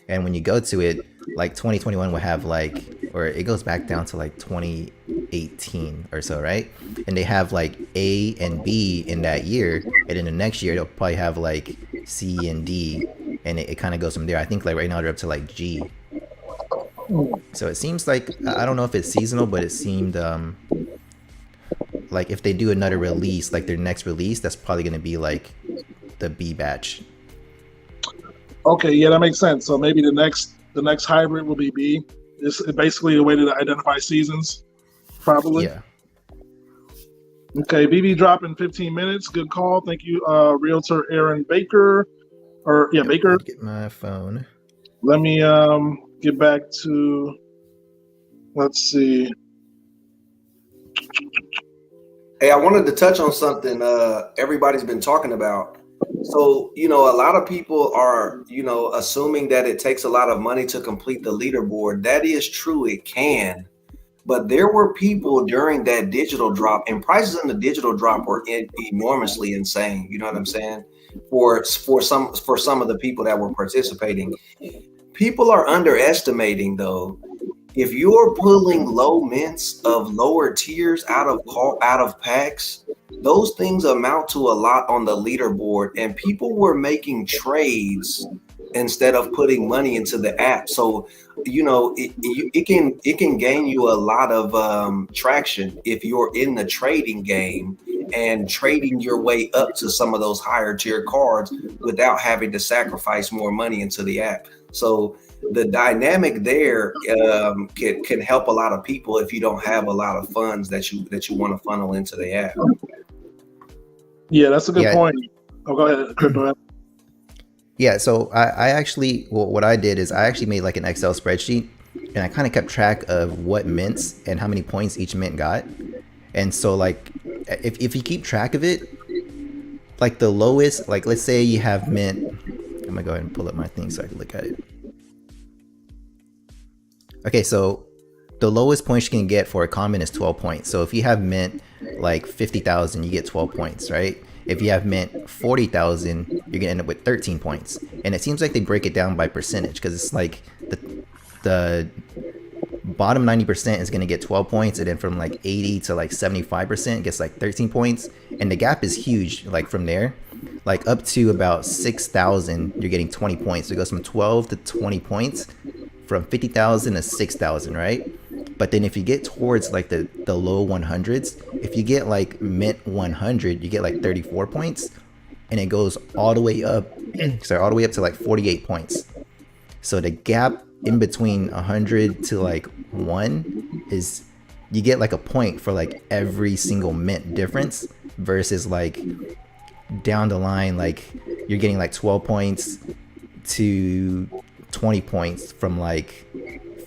And when you go to it, like 2021 will have like, or it goes back down to like 2018 or so, right? And they have like A and B in that year, and in the next year they'll probably have like C and D and it kind of goes from there. I think like right now they're up to like G. So it seems like, I don't know if it's seasonal, but it seemed like if they do another release, like their next release, that's probably going to be like the B batch. Okay, yeah, that makes sense. So maybe the next hybrid will be B. It's basically a way to identify seasons, probably. Yeah. Okay, BB drop in 15 minutes. Good call. Thank you, Realtor Aaron Baker. Baker. Get my phone. Let me get back to. Let's see. Hey, I wanted to touch on something everybody's been talking about. So, a lot of people are, assuming that it takes a lot of money to complete the leaderboard. That is true, it can. But there were people during that digital drop, and prices in the digital drop were enormously insane. You know what I'm saying? For some of the people that were participating. People are underestimating, though. If you're pulling low mints of lower tiers out of packs, those things amount to a lot on the leaderboard, and people were making trades instead of putting money into the app. So, it can gain you a lot of traction if you're in the trading game and trading your way up to some of those higher tier cards without having to sacrifice more money into the app. So the dynamic there can help a lot of people if you don't have a lot of funds that you want to funnel into the app. Yeah, that's a good point. Oh, go ahead, Crypto. Yeah, so I actually, what I did is I actually made like an Excel spreadsheet, and I kind of kept track of what mints and how many points each mint got. And so like, if you keep track of it, like the lowest, like let's say you have mint, I'm gonna go ahead and pull up my thing so I can look at it. Okay, so the lowest points you can get for a common is 12 points. So if you have mint like 50,000, you get 12 points, right? If you have mint 40,000, you're gonna end up with 13 points. And it seems like they break it down by percentage, because it's like the bottom 90% is gonna get 12 points, and then from like 80 to like 75% gets like 13 points. And the gap is huge, like from there, like up to about 6,000, you're getting 20 points. So it goes from 12 to 20 points, from 50,000 to 6,000, right? But then if you get towards like the low 100s, if you get like mint 100, you get like 34 points, and it goes all the way up, all the way up to like 48 points. So the gap in between 100 to like 1 is, you get like a point for like every single mint difference, versus like down the line, like you're getting like 12 points to 20 points from like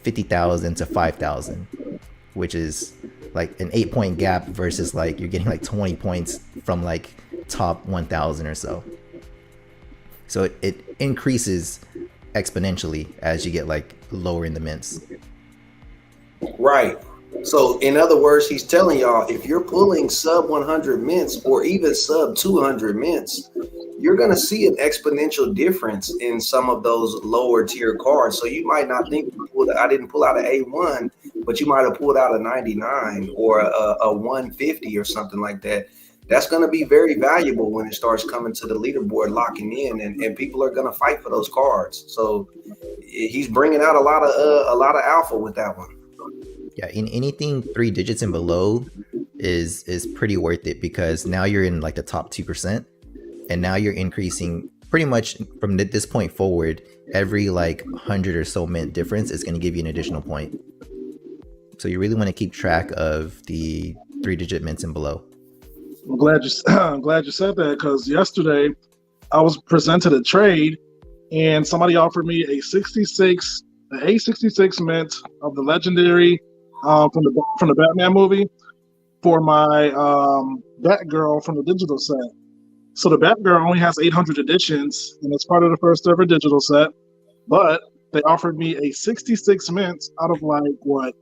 50,000 to 5,000, which is like an 8-point gap, versus like you're getting like 20 points from like top 1,000 or so. So it increases exponentially as you get like lower in the mints. Right. So in other words, he's telling y'all, if you're pulling sub 100 mints or even sub 200 mints, you're going to see an exponential difference in some of those lower tier cards. So you might not think, I didn't pull out an A1, but you might have pulled out a 99 or a 150 or something like that. That's going to be very valuable when it starts coming to the leaderboard, locking in, and people are going to fight for those cards. So he's bringing out a lot of alpha with that one. Yeah, in anything 3 digits and below is pretty worth it, because now you're in like the top 2%, and now you're increasing pretty much from this point forward. Every like 100 or so mint difference is going to give you an additional point. So you really want to keep track of the 3-digit mints and below. I'm glad you said that, because yesterday I was presented a trade, and somebody offered me a 66 mint of the legendary from the Batman movie for my Batgirl from the digital set. So the Batgirl only has 800 editions, and it's part of the first ever digital set. But they offered me a 66 mint out of like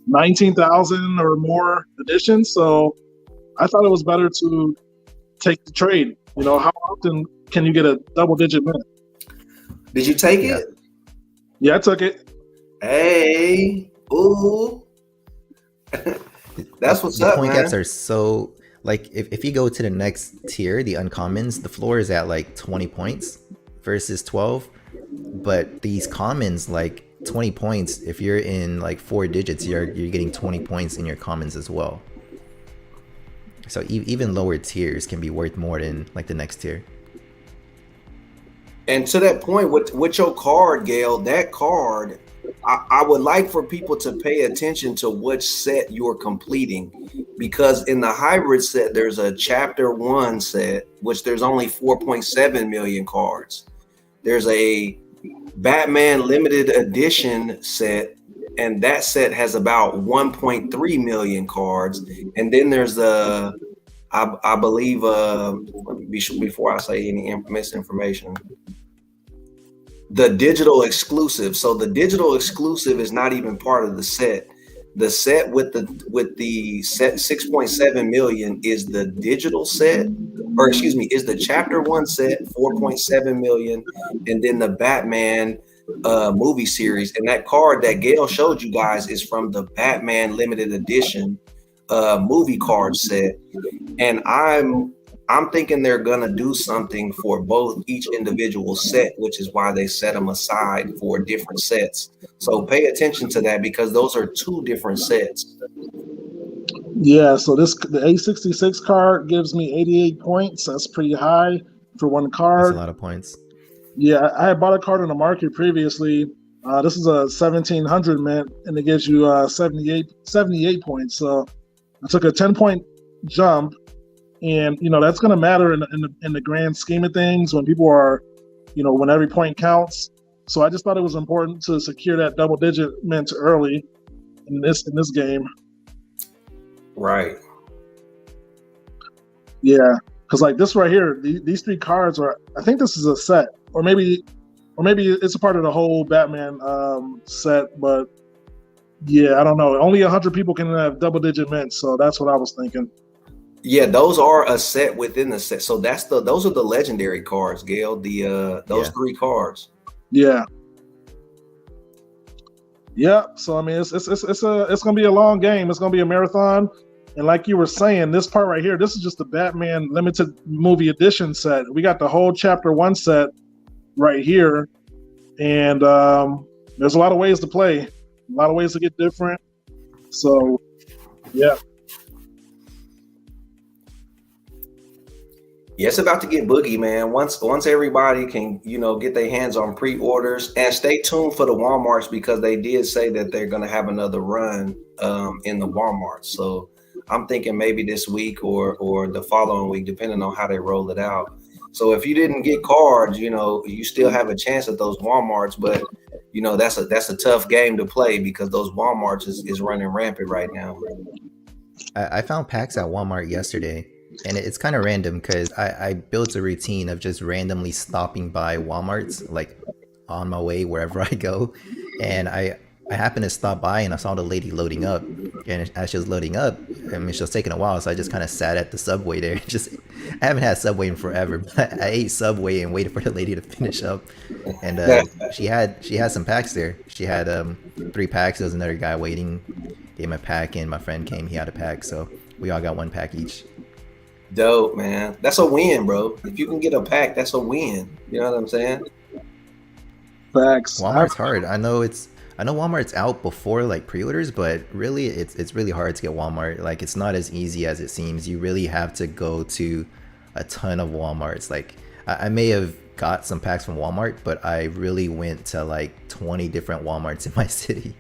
19,000 or more editions. So I thought it was better to take the trade. How often can you get a double-digit mint? Did you take it? Yeah, I took it. Hey, ooh. That's what's up, man. The point gaps are so, like, if you go to the next tier, the uncommons, the floor is at like 20 points. versus 12. But these commons, like 20 points, if you're in like 4 digits, you're getting 20 points in your commons as well. So even lower tiers can be worth more than like the next tier. And to that point, with your card, Gail, that card, I would like for people to pay attention to which set you're completing, because in the hybrid set, there's a chapter 1 set, which there's only 4.7 million cards. There's a Batman limited edition set, and that set has about 1.3 million cards. And then there's I believe, before I say any misinformation, the digital exclusive. So the digital exclusive is not even part of the set. The set with the set 6.7 million is the digital set, or excuse me, is the chapter 1 set, 4.7 million, and then the Batman movie series. And that card that Gail showed you guys is from the Batman limited edition movie card set. And I'm thinking they're gonna do something for both each individual set, which is why they set them aside for different sets. So pay attention to that, because those are 2 different sets. Yeah, so the A66 card gives me 88 points. That's pretty high for one card. That's a lot of points. Yeah, I had bought a card in the market previously. This is a 1700 mint, and it gives you 78 points. So I took a 10-point jump. And that's going to matter in the grand scheme of things when people are, when every point counts. So I just thought it was important to secure that double-digit mint early in this game. Right. Yeah, because like this right here, these 3 cards are. I think this is a set, or maybe it's a part of the whole Batman set. But yeah, I don't know. Only 100 people can have double-digit mints, so that's what I was thinking. Yeah, those are a set within the set. So those are the legendary cards, Gail. Those 3 cards. Yeah. Yeah. So I mean, it's gonna be a long game. It's gonna be a marathon. And like you were saying, this part right here, this is just the Batman limited movie edition set. We got the whole chapter 1 set right here, and there's a lot of ways to play, a lot of ways to get different. So yeah. Yeah, it's about to get boogie, man. Once everybody can, get their hands on pre-orders, and stay tuned for the Walmarts, because they did say that they're going to have another run in the Walmart. So I'm thinking maybe this week or the following week, depending on how they roll it out. So if you didn't get cards, you still have a chance at those Walmarts, but that's a tough game to play, because those Walmarts is running rampant right now. I found packs at Walmart yesterday. And it's kind of random because I built a routine of just randomly stopping by Walmarts, like on my way wherever I go. And I happened to stop by and I saw the lady loading up. And as she was loading up, I mean, she was taking a while. So I just kind of sat at the Subway there. I haven't had Subway in forever, but I ate Subway and waited for the lady to finish up. And she had some packs there. She had 3 packs. There was another guy waiting. Gave him a pack, and my friend came. He had a pack. So we all got 1 pack each. Dope, man. That's a win, bro. If you can get a pack, that's a win. You know what I'm saying? Facts. Walmart's hard. I know Walmart's out before like pre-orders, but really it's really hard to get Walmart. Like, it's not as easy as it seems. You really have to go to a ton of Walmarts. Like, I may have got some packs from Walmart, but I really went to like 20 different Walmarts in my city.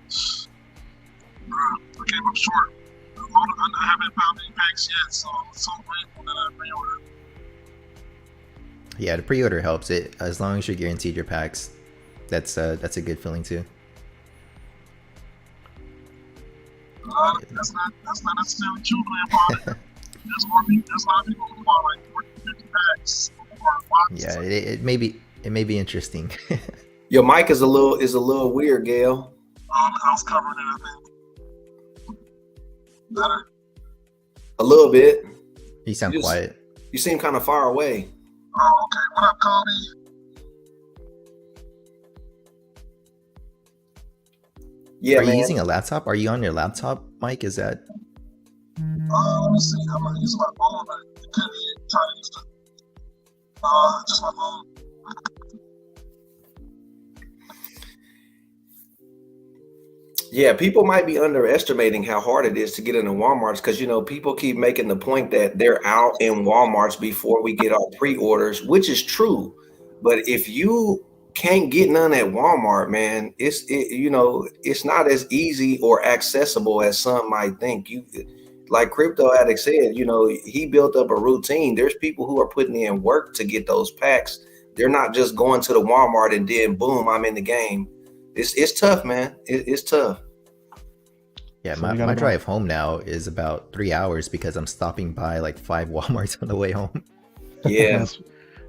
I came up short. I haven't found any packs yet, so I'm so grateful that I pre-ordered. Yeah, the pre-order helps. It as long as you're guaranteed your packs. That's a good feeling too. That's not necessarily true, Grandpa. There's a lot of people who want like 40, 50 packs. Yeah, it may be interesting. Your mic is a little weird, Gail. I was covering it, I think. Better? A little bit. You sound quiet. You seem kind of far away. Oh, okay. What up, Cody? Yeah, Are man. you using a laptop? Are you on your laptop, Mike? Is that? Let me see. I'm gonna use my phone. It could be trying to use Yeah, people might be underestimating how hard it is to get into Walmarts because people keep making the point that they're out in Walmarts before we get our pre-orders, which is true. But if you can't get none at Walmart, man, it's not as easy or accessible as some might think. Like Crypto Addict said, he built up a routine. There's people who are putting in work to get those packs. They're not just going to the Walmart and then boom, I'm in the game. It's tough, man. It's tough. Yeah, so my drive home now is about 3 hours because I'm stopping by like 5 Walmarts on the way home. Yeah.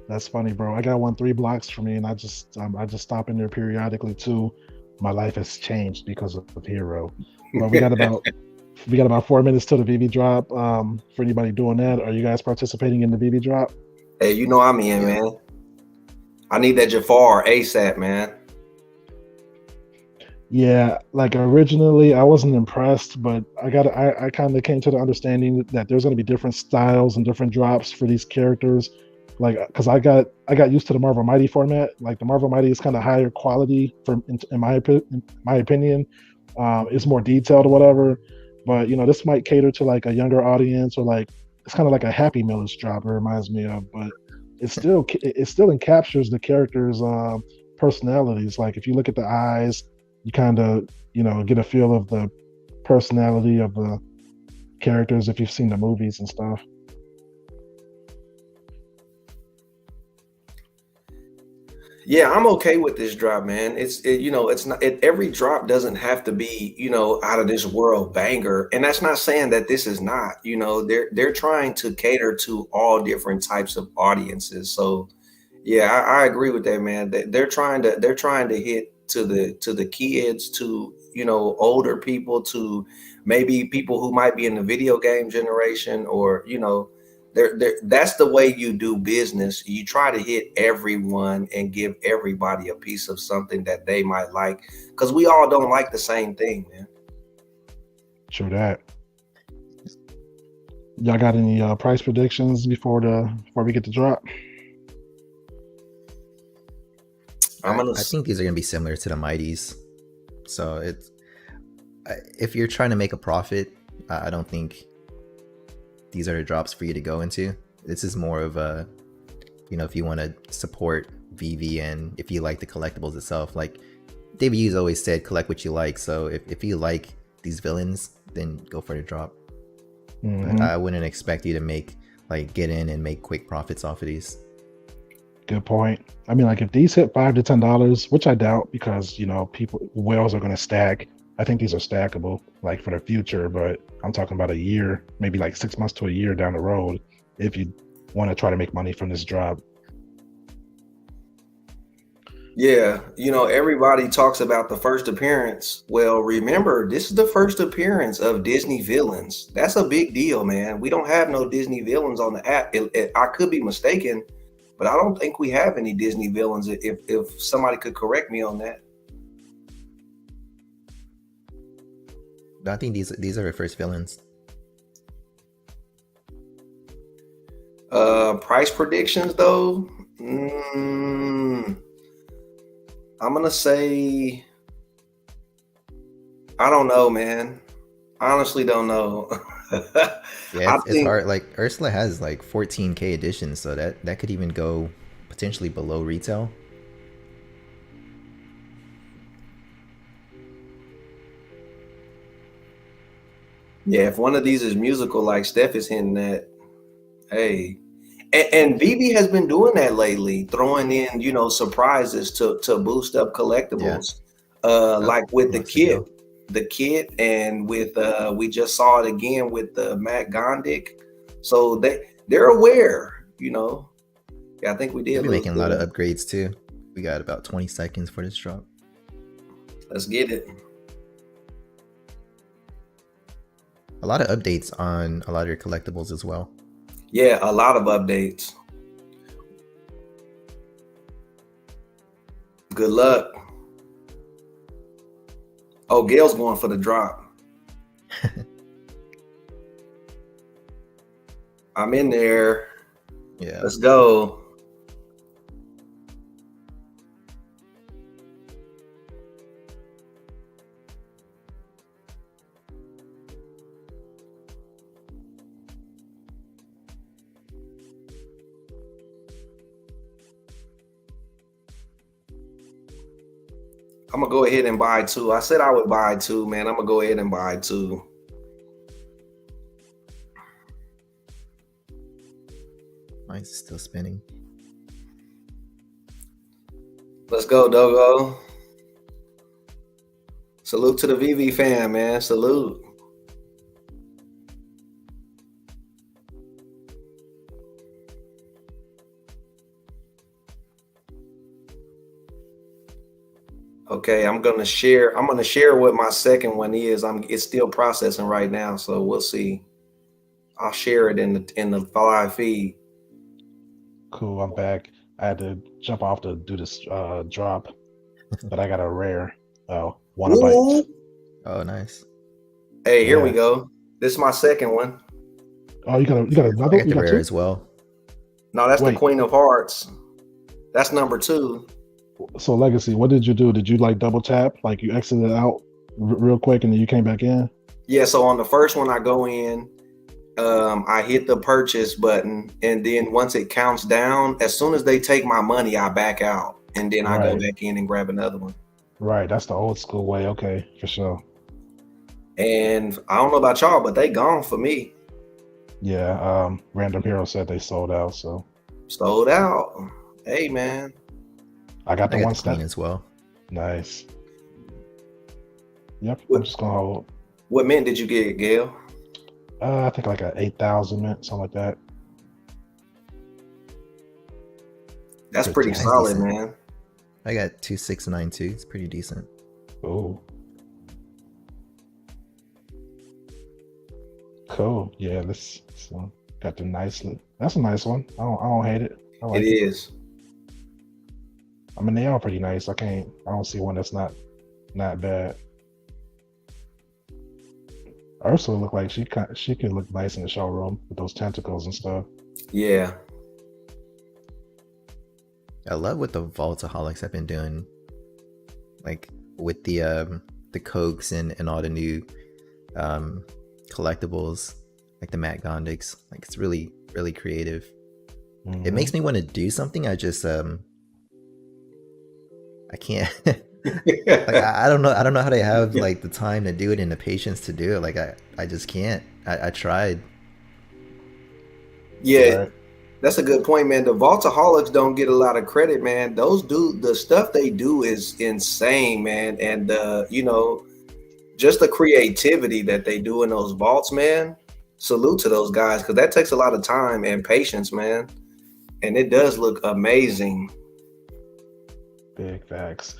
That's funny, bro. I got one 3 blocks from me, and I just stop in there periodically too. My life has changed because of HRO. But we got about 4 minutes till the Veve drop. For anybody doing that, are you guys participating in the Veve drop? Hey, I'm in, man. I need that Jafar ASAP, man. Yeah, like originally I wasn't impressed, but I kind of came to the understanding that there's going to be different styles and different drops for these characters. Like, because I got used to the Marvel Mighty format. Like the Marvel Mighty is kind of higher quality in my opinion. It's more detailed or whatever. But this might cater to like a younger audience, or like it's kind of like a Happy Meal's drop. It reminds me of, but it still encaptures the characters' personalities. Like if you look at the eyes, you kind of get a feel of the personality of the characters if you've seen the movies and stuff. Yeah, I'm okay with this drop, man. It's not every drop doesn't have to be out of this world banger, and that's not saying that this is not. They're trying to cater to all different types of audiences. So yeah, I agree with that, man. They're trying to hit to the kids, to older people, to maybe people who might be in the video game generation, or that's the way you do business. You try to hit everyone and give everybody a piece of something that they might like, because we all don't like the same thing, man. True that. Y'all got any price predictions before we get the drop? I think these are going to be similar to the Mighties. So if you're trying to make a profit, I don't think these are the drops for you to go into. This is more of a, if you want to support Veve and if you like the collectibles itself. Like David Hughes always said, collect what you like. So if you like these villains, then go for the drop. Mm-hmm. But I wouldn't expect you to get in and make quick profits off of these. Good point. I mean, like if these hit $5 to $10, which I doubt, because whales are going to stack. I think these are stackable, like for the future, but I'm talking about a year, maybe like 6 months to a year down the road, if you want to try to make money from this drop. Yeah, everybody talks about the first appearance. Well, remember, this is the first appearance of Disney villains. That's a big deal, man. We don't have no Disney villains on the app. I could be mistaken, but I don't think we have any Disney villains. If somebody could correct me on that. I think these are the first villains. Price predictions though. I'm gonna say, I don't know, man. I honestly don't know. Yeah, it's hard. Like Ursula has like 14K editions, so that could even go potentially below retail. Yeah, if one of these is musical, like Steph is hinting at, hey, and Veve has been doing that lately, throwing in, surprises to boost up collectibles. Yeah. Like with the kit, and with we just saw it again with the Matt Gondik. So they're aware, Yeah, I think we did. We're making a lot of upgrades too. We got about 20 seconds for this drop. Let's get it. A lot of updates on a lot of your collectibles as well. Yeah, a lot of updates. Good luck. Oh, Gail's going for the drop. I'm in there. Yeah. Let's go. I'm gonna go ahead and buy 2. I said I would buy 2, man. I'm gonna go ahead and buy 2. Mine's still spinning. Let's go, Dogo. Salute to the Veve fam, man. Salute. Okay, I'm gonna share what my second one is. It's still processing right now, so we'll see. I'll share it in the live feed. Cool, I'm back. I had to jump off to do this drop, but I got a rare. Oh, one Ooh. byte. Oh, nice. Hey, here we go. This is my second one. Oh, you got another? I got You the got rare 2? as well. No, that's the Queen of Hearts. That's number 2. So Legacy, what did you do? Did you like double tap? Like you exited out real quick and then you came back in? Yeah, so on the first one I go in, I hit the purchase button, and then once it counts down, as soon as they take my money, I back out, and then I go back in and grab another one. Right, that's the old school way. Okay, for sure. And I don't know about y'all, but they gone for me. Yeah, Random Hero said they sold out, so. Sold out. Hey, man. I got the one Queen as well. Nice. Yep, I'm just gonna hold. What mint did you get, Gail? I think like a 8,000 mint, something like that. That's pretty solid, man. I got 2692. It's pretty decent. Oh. Cool. Yeah, this one got the nice. That's a nice one. I don't hate it. I like it is. I mean, they are pretty nice. I don't see one that's not bad. Ursula looked like she could look nice in the showroom with those tentacles and stuff. Yeah. I love what the Vaultaholics have been doing, like with the Cokes and all the new collectibles, like the Matt Gondiks. Like it's really, really creative. Mm-hmm. It makes me want to do something. I just I can't. Like I don't know how they have like the time to do it and the patience to do it. Like I just can't. I tried. Yeah, right. That's a good point, man. The Vaultaholics don't get a lot of credit, man. Those the stuff they do is insane, man. And you know, just the creativity that they do in those vaults, man. Salute to those guys, because that takes a lot of time and patience, man. And it does look amazing. Big facts.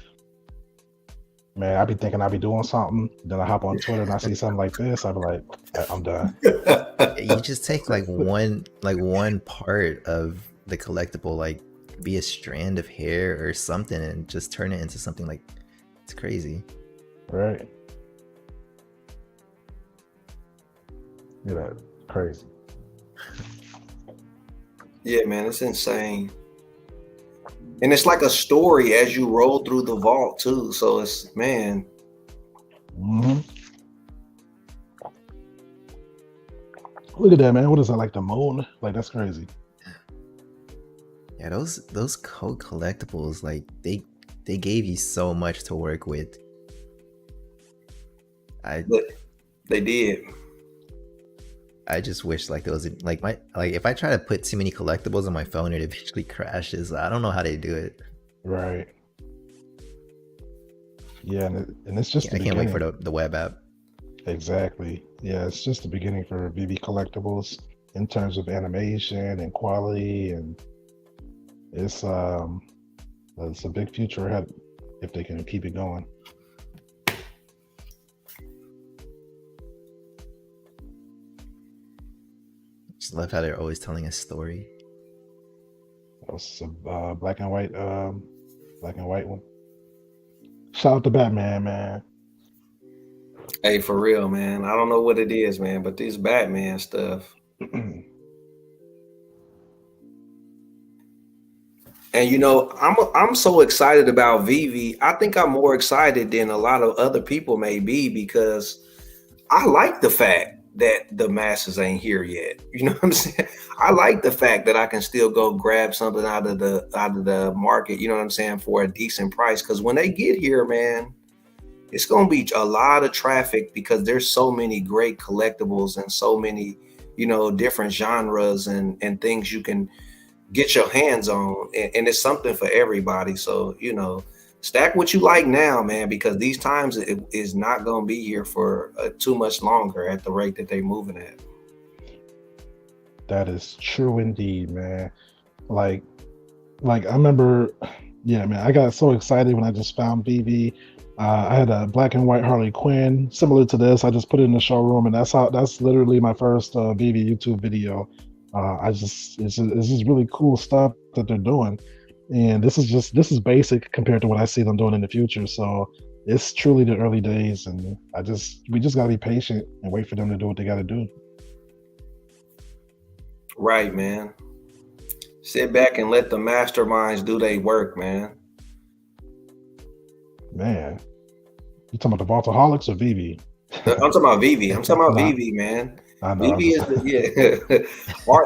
Man, I be thinking I be doing something, then I hop on Twitter and I see something like this, I be like, I'm done. You just take like one part of the collectible, like be a strand of hair or something, and just turn it into something like it's crazy. Right. Yeah, crazy. Yeah, man, it's insane. And it's like a story as you roll through the vault too. So it's, man. Mm-hmm. Look at that, man. What is that, like the moon? Like that's crazy. Yeah, those code collectibles, like they gave you so much to work with. They did. I just wish like there was like if I try to put too many collectibles on my phone, it eventually crashes. I don't know how they do it. Right. Yeah, and it's just I can't wait for the web app. Exactly. Yeah, it's just the beginning for Veve collectibles in terms of animation and quality, and it's a big future ahead if they can keep it going. Just love how they're always telling a story. That was a black and white one. Shout out to Batman, man. Hey, for real, man. I don't know what it is, man, but this Batman stuff. And you know, I'm so excited about Veve. I think I'm more excited than a lot of other people may be, because I like the fact that the masses ain't here yet. You know what I'm saying? I like the fact that I can still go grab something out of the market, you know what I'm saying, for a decent price. Because when they get here, man, it's going to be a lot of traffic because there's so many great collectibles and so many, you know, different genres and things you can get your hands on. And it's something for everybody. So, you know, stack what you like now, man, because these times it is not going to be here for too much longer at the rate that they're moving at. That is true indeed, man. Like I remember, yeah, man, I got so excited when I just found Veve. I had a black and white Harley Quinn similar to this. I just put it in the showroom, and that's literally my first Veve YouTube video. It's just really cool stuff that they're doing, and this is basic compared to what I see them doing in the future. So it's truly the early days, and we just gotta be patient and wait for them to do what they gotta do. Right, man. Sit back and let the masterminds do their work, man. Man, you talking about the Vaultaholics or Veve? I'm talking about Veve. I'm talking about Veve, man. I know. Veve is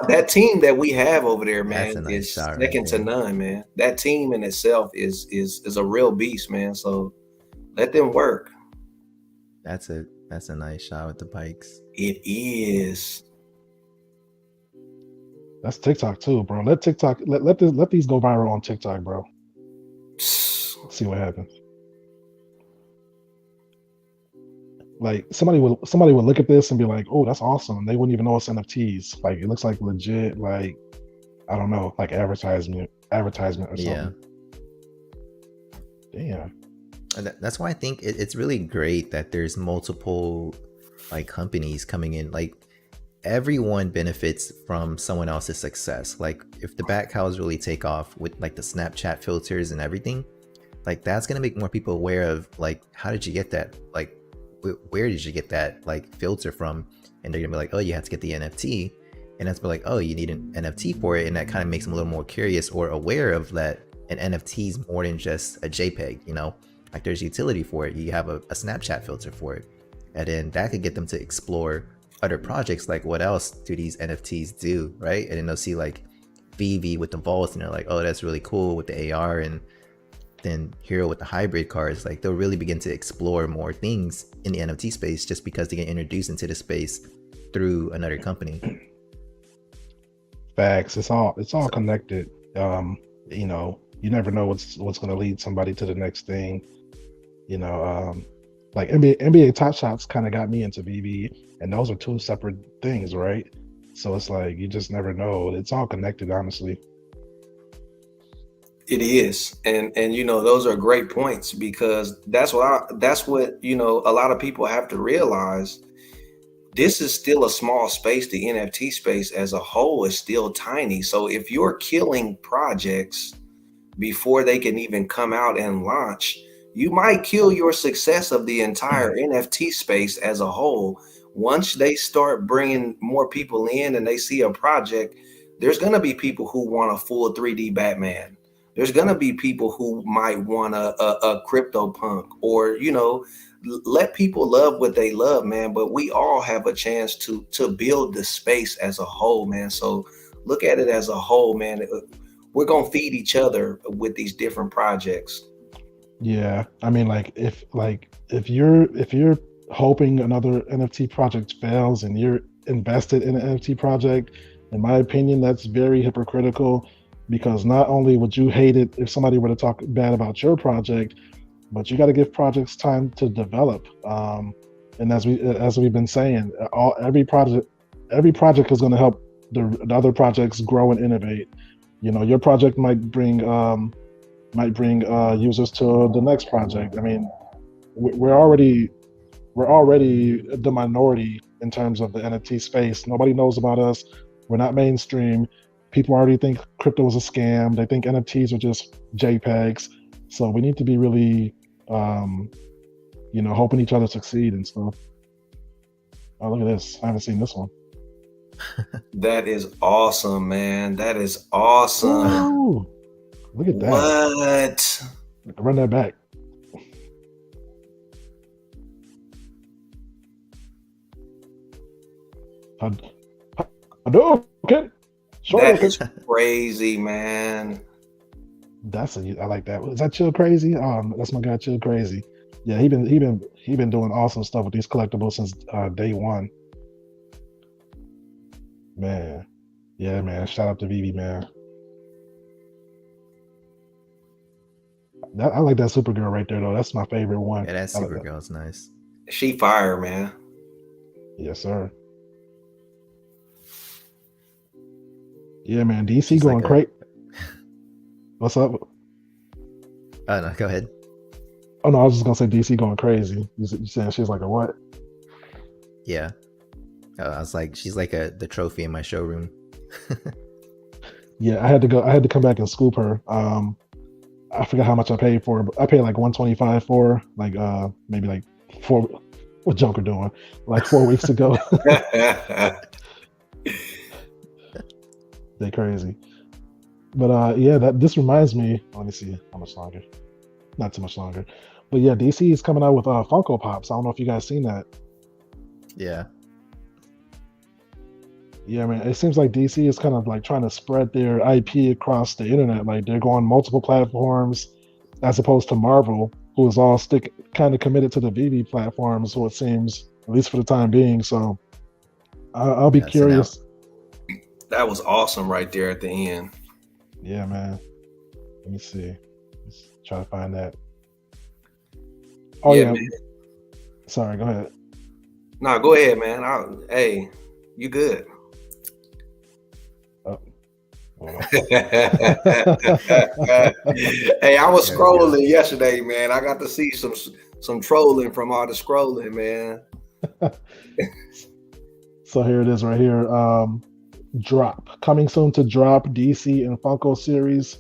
that team that we have over there, man, That's a nice is shot second right to there. none, man. That team in itself is a real beast, man. So let them work. That's a nice shot with the pikes. It is. That's TikTok too, bro. Let these go viral on TikTok, bro. See what happens. Like somebody would look at this and be like, "Oh, that's awesome." They wouldn't even know it's NFTs. Like it looks like legit, like I don't know, like advertisement or something. Yeah. Damn. And that's why I think it's really great that there's multiple like companies coming in. Like everyone benefits from someone else's success. Like if the bat cows really take off with like the Snapchat filters and everything, like that's gonna make more people aware of like, how did you get that? Like where did you get that like filter from? And they're gonna be like, oh, you have to get the NFT, and that's be like, oh, you need an NFT for it, and that kind of makes them a little more curious or aware of that an NFT is more than just a JPEG, you know, like there's utility for it. You have a Snapchat filter for it, and then that could get them to explore other projects, like what else do these NFTs do, right? And then they'll see like Veve with the vaults, and they're like, oh, that's really cool with the AR, and then Hero with the hybrid cards. Like they'll really begin to explore more things in the NFT space just because they get introduced into the space through another company. Facts. It's all connected. You know, you never know what's going to lead somebody to the next thing. You know, like NBA Top Shots kind of got me into Veve, and those are two separate things, right? So it's like you just never know. It's all connected, honestly. It is, and you know, those are great points because that's what you know, a lot of people have to realize. This is still a small space. The NFT space as a whole is still tiny. So if you're killing projects before they can even come out and launch, you might kill your success of the entire NFT space as a whole. Once they start bringing more people in and they see a project, there's going to be people who want a full 3D Batman. There's going to be people who might want a crypto punk, or, you know, let people love what they love, man. But we all have a chance to build the space as a whole, man. So look at it as a whole, man. We're going to feed each other with these different projects. Yeah. I mean, like if you're hoping another NFT project fails and you're invested in an NFT project, in my opinion, that's very hypocritical. Because not only would you hate it if somebody were to talk bad about your project, but you got to give projects time to develop. And as we've been saying, every project is going to help the other projects grow and innovate. You know, your project might bring users to the next project. I mean, we're already the minority in terms of the NFT space. Nobody knows about us. We're not mainstream. People already think crypto is a scam. They think NFTs are just JPEGs. So we need to be really, you know, helping each other succeed and stuff. Oh, look at this. I haven't seen this one. That is awesome, man. That is awesome. Ooh, look at that. What? Run that back. Had- Hadouken, That Shoryuken. is crazy, man. I like that. Is that Chill Crazy? That's my guy, Chill Crazy. Yeah, he been doing awesome stuff with these collectibles since day one. Man, yeah, man. Shout out to Veve, man. I like that Supergirl right there, though. That's my favorite one. Yeah, that I like that. Supergirl's nice. She fire, man. Yes, sir. Yeah, man. DC She's going like a. crazy. What's up? Oh no, go ahead. Oh no, I was just gonna say DC going crazy. You saying she's like a what? Yeah. I was like, she's like the trophy in my showroom. Yeah, I had to go. I had to come back and scoop her. I forgot how much I paid for her, but I paid like 125 for her, like maybe like four. What Joker doing? Like 4 weeks ago. They crazy. But yeah, that this reminds me. Let me see how much longer. Not too much longer. But yeah, DC is coming out with Funko Pops. I don't know if you guys seen that. Yeah. Yeah, man. It seems like DC is kind of like trying to spread their IP across the internet. Like they're going multiple platforms, as opposed to Marvel, who is all stick kind of committed to the Veve platform. So it seems, at least for the time being. So I'll be Yeah, so now curious. That was awesome right there at the end. Yeah, man. Let me see. Let's try to find that. Oh yeah. man. Sorry. Go ahead. No, go ahead, man. Hey, you good. Oh. Hold on. Hey, I was There we go. scrolling yesterday, man. I got to see some trolling from all the scrolling, man. So here it is right here. Drop. Coming soon to Drop DC and Funko series.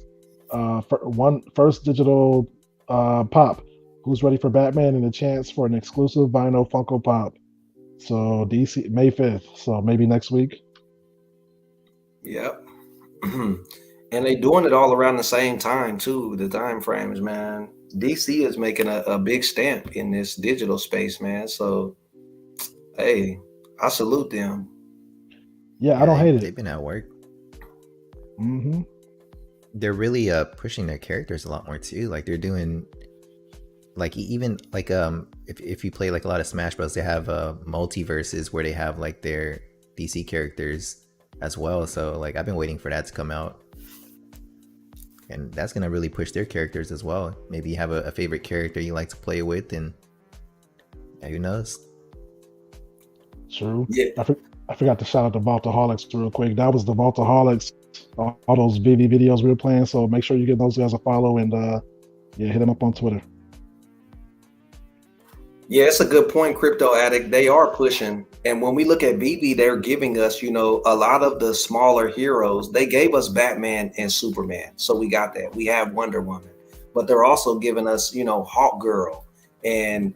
First digital pop. Who's ready for Batman and a chance for an exclusive vinyl Funko Pop? So DC May 5th. So maybe next week. Yep. And they doing it all around the same time too. The time frames, man. DC is making a big stamp in this digital space, man. So hey, I salute them. Yeah, I Yeah, don't hate they've it. been at work. Hmm. They're really pushing their characters a lot more too. Like they're doing like even like if you play like a lot of Smash Bros, they have multiverses where they have like their DC characters as well. So like I've been waiting for that to come out. And that's gonna really push their characters as well. Maybe you have a favorite character you like to play with, and yeah, who knows? True. Yeah. I forgot to shout out the Vaultaholics real quick. That was the Vaultaholics. All those Veve videos we were playing. So make sure you give those guys a follow and yeah, hit them up on Twitter. Yeah, it's a good point, Crypto Addict. They are pushing. And when we look at Veve, they're giving us, a lot of the smaller heroes. They gave us Batman and Superman. So we got that. We have Wonder Woman. But they're also giving us, Hawk Girl and,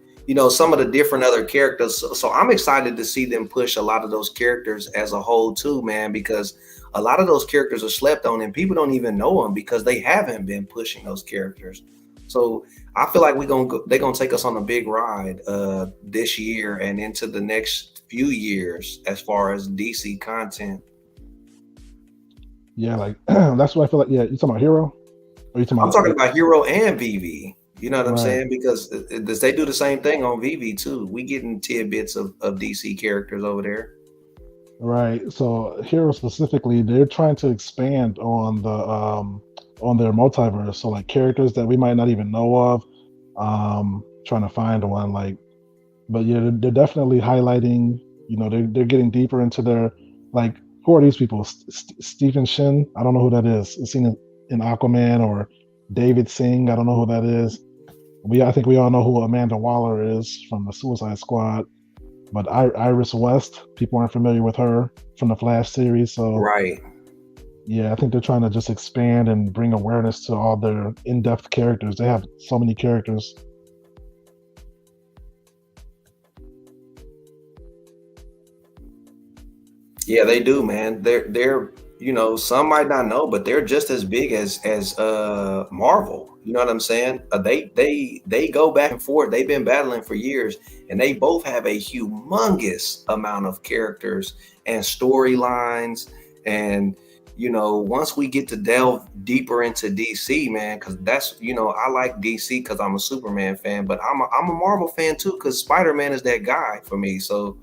some of the different other characters. So I'm excited to see them push a lot of those characters as a whole too, man, because a lot of those characters are slept on and people don't even know them because they haven't been pushing those characters. So I feel like they're gonna take us on a big ride this year and into the next few years as far as DC content. Yeah, like that's what I feel like. Yeah, you talking about Hero? Or you talking I'm about talking about Hero and Veve. You know what I'm right? saying? Because they do the same thing on Veve too. We getting tidbits of DC characters over there. Right. So Hero specifically, they're trying to expand on their multiverse. So like characters that we might not even know of. Trying to find one like, but yeah, they're definitely highlighting. They're getting deeper into their like. Who are these people? Stephen Shin. I don't know who that is. It's seen in Aquaman or David Singh. I don't know who that is. I think we all know who Amanda Waller is from the Suicide Squad. But Iris West, people aren't familiar with her from the Flash series. So Right. yeah, I think they're trying to just expand and bring awareness to all their in-depth characters. They have so many characters. Yeah, they do, man. They're you know, some might not know, but they're just as big as Marvel. You know what I'm saying? They go back and forth. They've been battling for years, and they both have a humongous amount of characters and storylines. And you know, once we get to delve deeper into DC, man, because that's, you know, I like DC because I'm a Superman fan, but I'm a Marvel fan too because Spider-Man is that guy for me. So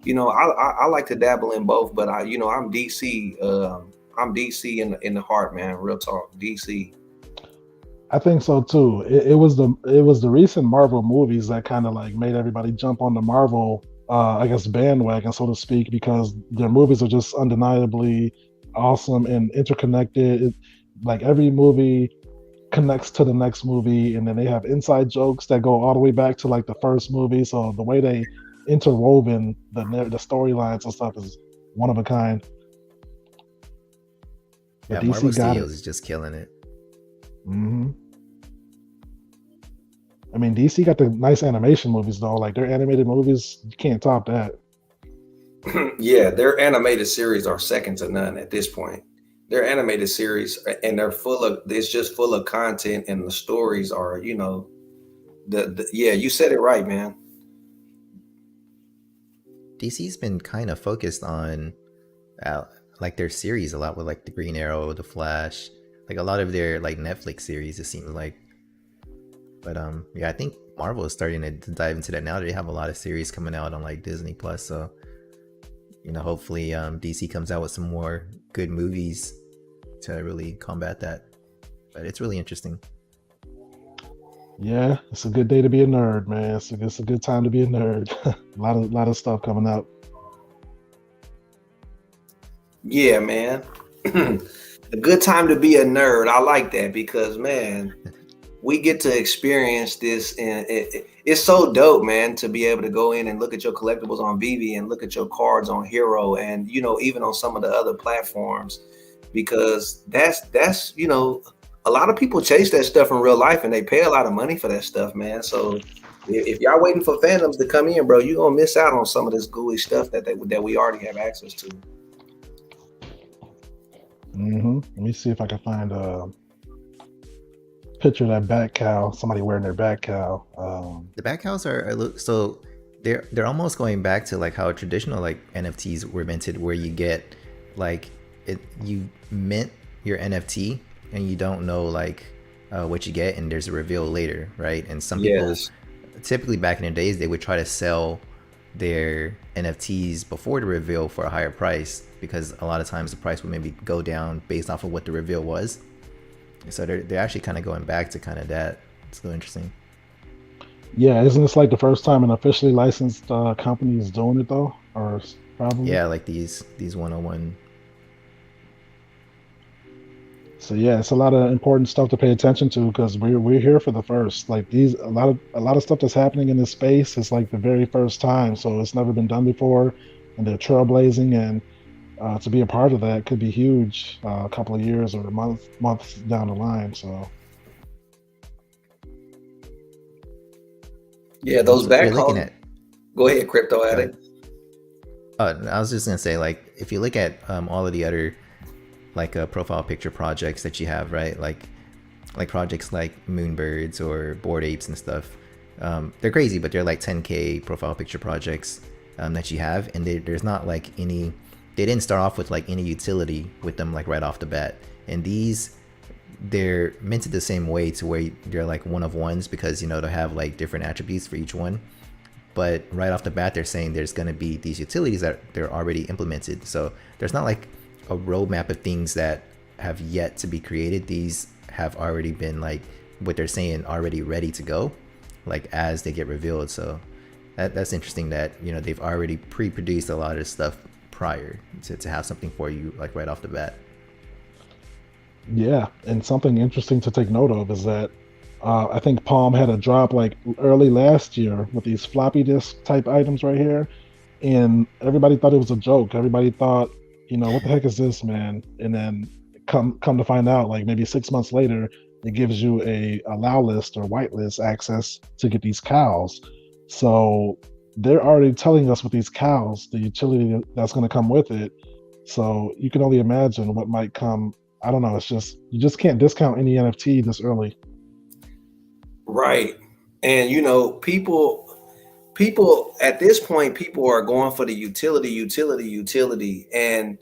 you know, I like to dabble in both, but you know, I'm DC. I'm DC in the heart, man. Real talk, DC. I think so too. It was the recent Marvel movies that kind of like made everybody jump on the Marvel, I guess, bandwagon, so to speak, because their movies are just undeniably awesome and interconnected. Like every movie connects to the next movie, and then they have inside jokes that go all the way back to like the first movie. So the way they interwoven the storylines and stuff is one of a kind. But Yeah, Marvel DC got it. Studios is just killing it. hmm I mean, DC got the nice animation movies though. Like their animated movies, you can't top that. Yeah, their animated series are second to none at this point. Their animated series, and they're full of, it's just full of content, and the stories are, you know, the yeah, you said it right, man. DC's been kind of focused on like their series a lot with like the Green Arrow, the Flash, like a lot of their like Netflix series. It seems like, but yeah, I think Marvel is starting to dive into that now. They have a lot of series coming out on like Disney Plus, so you know, hopefully DC comes out with some more good movies to really combat that. But it's really interesting. Yeah, it's a good day to be a nerd, man. It's a good time to be a nerd. A lot of stuff coming up. Yeah, man. A good time to be a nerd. I like that because, man, we get to experience this, and it's so dope, man, to be able to go in and look at your collectibles on Veve and look at your cards on HRO, and you know, even on some of the other platforms, because that's you know, a lot of people chase that stuff in real life and they pay a lot of money for that stuff, man. So if y'all waiting for fandoms to come in, bro, you're gonna miss out on some of this gooey stuff that we already have access to. Let me see if I can find a picture of that bat cow. Somebody wearing their bat cow. The back house so they're almost going back to like how traditional like NFTs were minted, where you get like you mint your NFT and you don't know like what you get, and there's a reveal later, right? And some people, typically back in the days, they would try to sell their NFTs before the reveal for a higher price, because a lot of times the price would maybe go down based off of what the reveal was. So they're actually kind of going back to kind of that. It's so interesting. Yeah, isn't this like the first time an officially licensed company is doing it though? Or probably. Yeah, like these 101. So yeah, it's a lot of important stuff to pay attention to because we're here for the first. Like a lot of stuff that's happening in this space is like the very first time. So it's never been done before, and they're trailblazing, and to be a part of that could be huge. A couple of years or months down the line. So yeah, those So if back you're looking calls. at, Go ahead, crypto go addict. ahead. I was just gonna say, like, if you look at all of the other like profile picture projects that you have, right? Like projects like Moonbirds or Bored Apes and stuff. They're crazy, but they're like 10K profile picture projects that you have, and there's not like any. They didn't start off with like any utility with them like right off the bat. And these, they're minted the same way to where they're like one of ones, because you know they have like different attributes for each one. But right off the bat, they're saying there's going to be these utilities that they're already implemented. So there's not like a roadmap of things that have yet to be created. These have already been like what they're saying already ready to go, like as they get revealed. So that's interesting that, you know, they've already pre-produced a lot of this stuff prior to have something for you like right off the bat. yeah, and something interesting to take note of is that I think Palm had a drop like early last year with these floppy disk type items right here, and everybody thought it was a joke. Everybody thought, what the heck is this, man? And then come to find out, like maybe 6 months later, it gives you a allow list or whitelist access to get these cowls. So they're already telling us with these cowls, the utility that's going to come with it. So you can only imagine what might come. I don't know. It's just you just can't discount any NFT this early. Right. And people at this point, people are going for the utility. And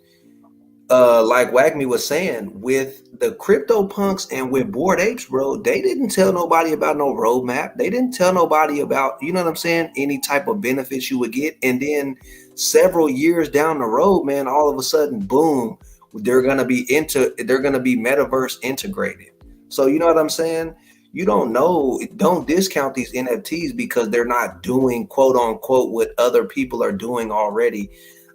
like Wagme was saying, with the crypto punks and with Bored Apes, bro, they didn't tell nobody about no roadmap. They didn't tell nobody about, you know what I'm saying, any type of benefits you would get. And then several years down the road, man, all of a sudden, boom, they're gonna be metaverse integrated. So you know what I'm saying? You don't know, don't discount these NFTs because they're not doing quote unquote what other people are doing already.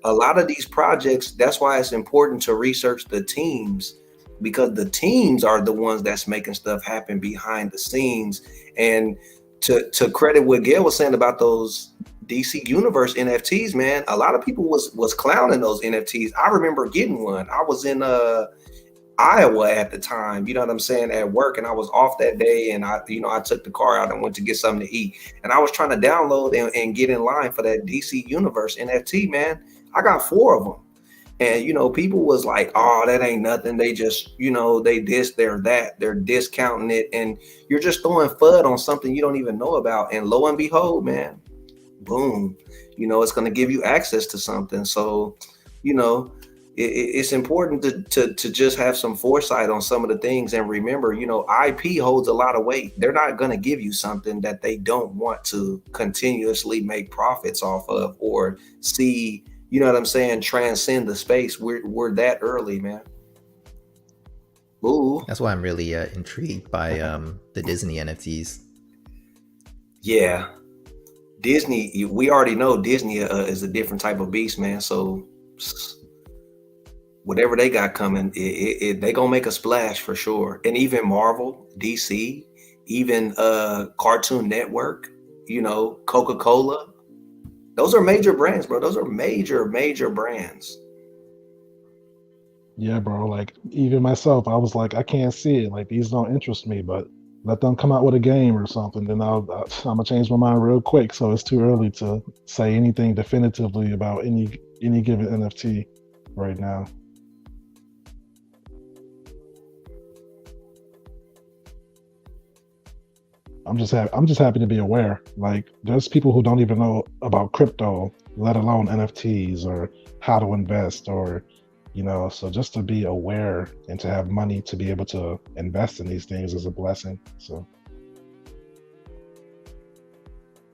A lot of these projects, that's why it's important to research the teams, because the teams are the ones that's making stuff happen behind the scenes. And to credit what Gail was saying about those DC Universe NFTs, man, a lot of people was clowning those NFTs. I remember getting one. I was in Iowa at the time, you know what I'm saying, at work, and I was off that day, and I took the car out and went to get something to eat, and I was trying to download and get in line for that DC Universe NFT, man. I got 4 of them, and people was like, oh, that ain't nothing, they just, they this, they're that, they're discounting it, and you're just throwing FUD on something you don't even know about, and lo and behold, man, boom, it's going to give you access to something. So it's important to just have some foresight on some of the things, and remember, IP holds a lot of weight. They're not going to give you something that they don't want to continuously make profits off of, or see, you know what I'm saying, transcend the space. We're that early, man. Ooh. That's why I'm really intrigued by the Disney NFTs. Yeah, Disney. We already know Disney is a different type of beast, man. So whatever they got coming, they gonna make a splash for sure. And even Marvel, DC, even Cartoon Network, Coca-Cola. Those are major brands, bro. Those are major brands. Yeah, bro. Like even myself, I was like, I can't see it. Like these don't interest me, but let them come out with a game or something, then I'm gonna change my mind real quick. So it's too early to say anything definitively about any given NFT right now. I'm just happy to be aware. Like there's people who don't even know about crypto, let alone NFTs or how to invest, or so just to be aware and to have money to be able to invest in these things is a blessing. So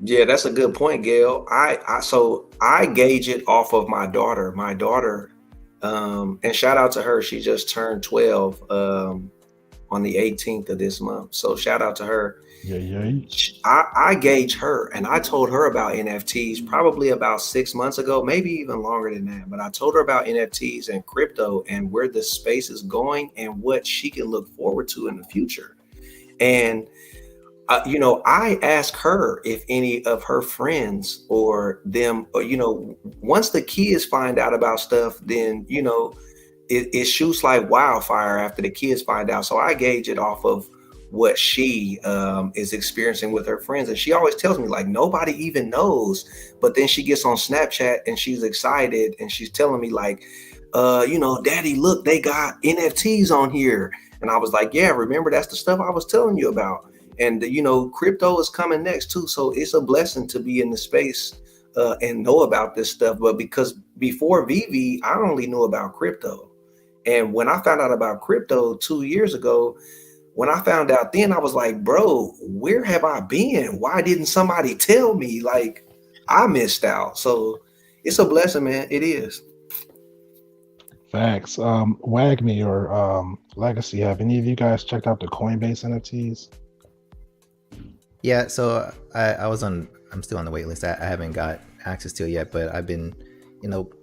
yeah, that's a good point, Gail. I gauge it off of my daughter. And shout out to her. She just turned 12 on the 18th of this month. So shout out to her. Yeah. I gauge her, and I told her about NFTs probably about 6 months ago, maybe even longer than that. But I told her about NFTs and crypto and where the space is going and what she can look forward to in the future. And I asked her if any of her friends or them, or, once the kids find out about stuff, then it shoots like wildfire after the kids find out. So I gauge it off of what she is experiencing with her friends. And she always tells me like, nobody even knows. But then she gets on Snapchat and she's excited and she's telling me like, Daddy, look, they got NFTs on here. And I was like, yeah, remember, that's the stuff I was telling you about. And, crypto is coming next too. So it's a blessing to be in the space and know about this stuff. But because before Veve, I only knew about crypto. And when I found out about crypto 2 years ago, when I found out then, I was like, bro, where have I been? Why didn't somebody tell me? Like, I missed out. So it's a blessing, man. It is. Facts. Wagme or Legacy, have any of you guys checked out the Coinbase NFTs? Yeah, so I'm still on the wait list. I haven't got access to it yet, but I've been,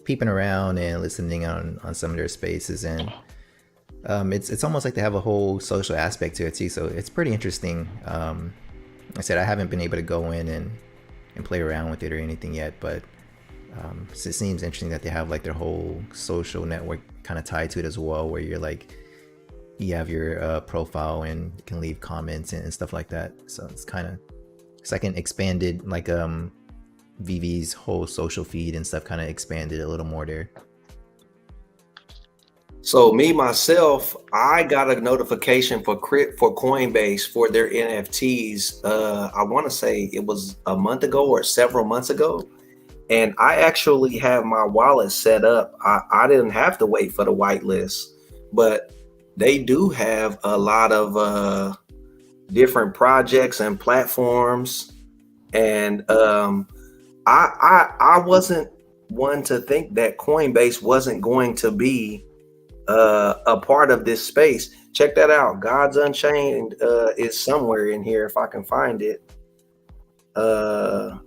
peeping around and listening on some of their spaces, and it's almost like they have a whole social aspect to it too. So it's pretty interesting. I said I haven't been able to go in and play around with it or anything yet, but it seems interesting that they have like their whole social network kind of tied to it as well, where you're like, you have your profile and you can leave comments and stuff like that. So it's like an expanded, like Veve's whole social feed and stuff kind of expanded a little more there. So me myself, I got a notification for Coinbase for their NFTs. I want to say it was a month ago or several months ago, and I actually have my wallet set up. I didn't have to wait for the whitelist, but they do have a lot of different projects and platforms, and I wasn't one to think that Coinbase wasn't going to be a part of this space. Check that out. God's Unchained is somewhere in here if I can find it. But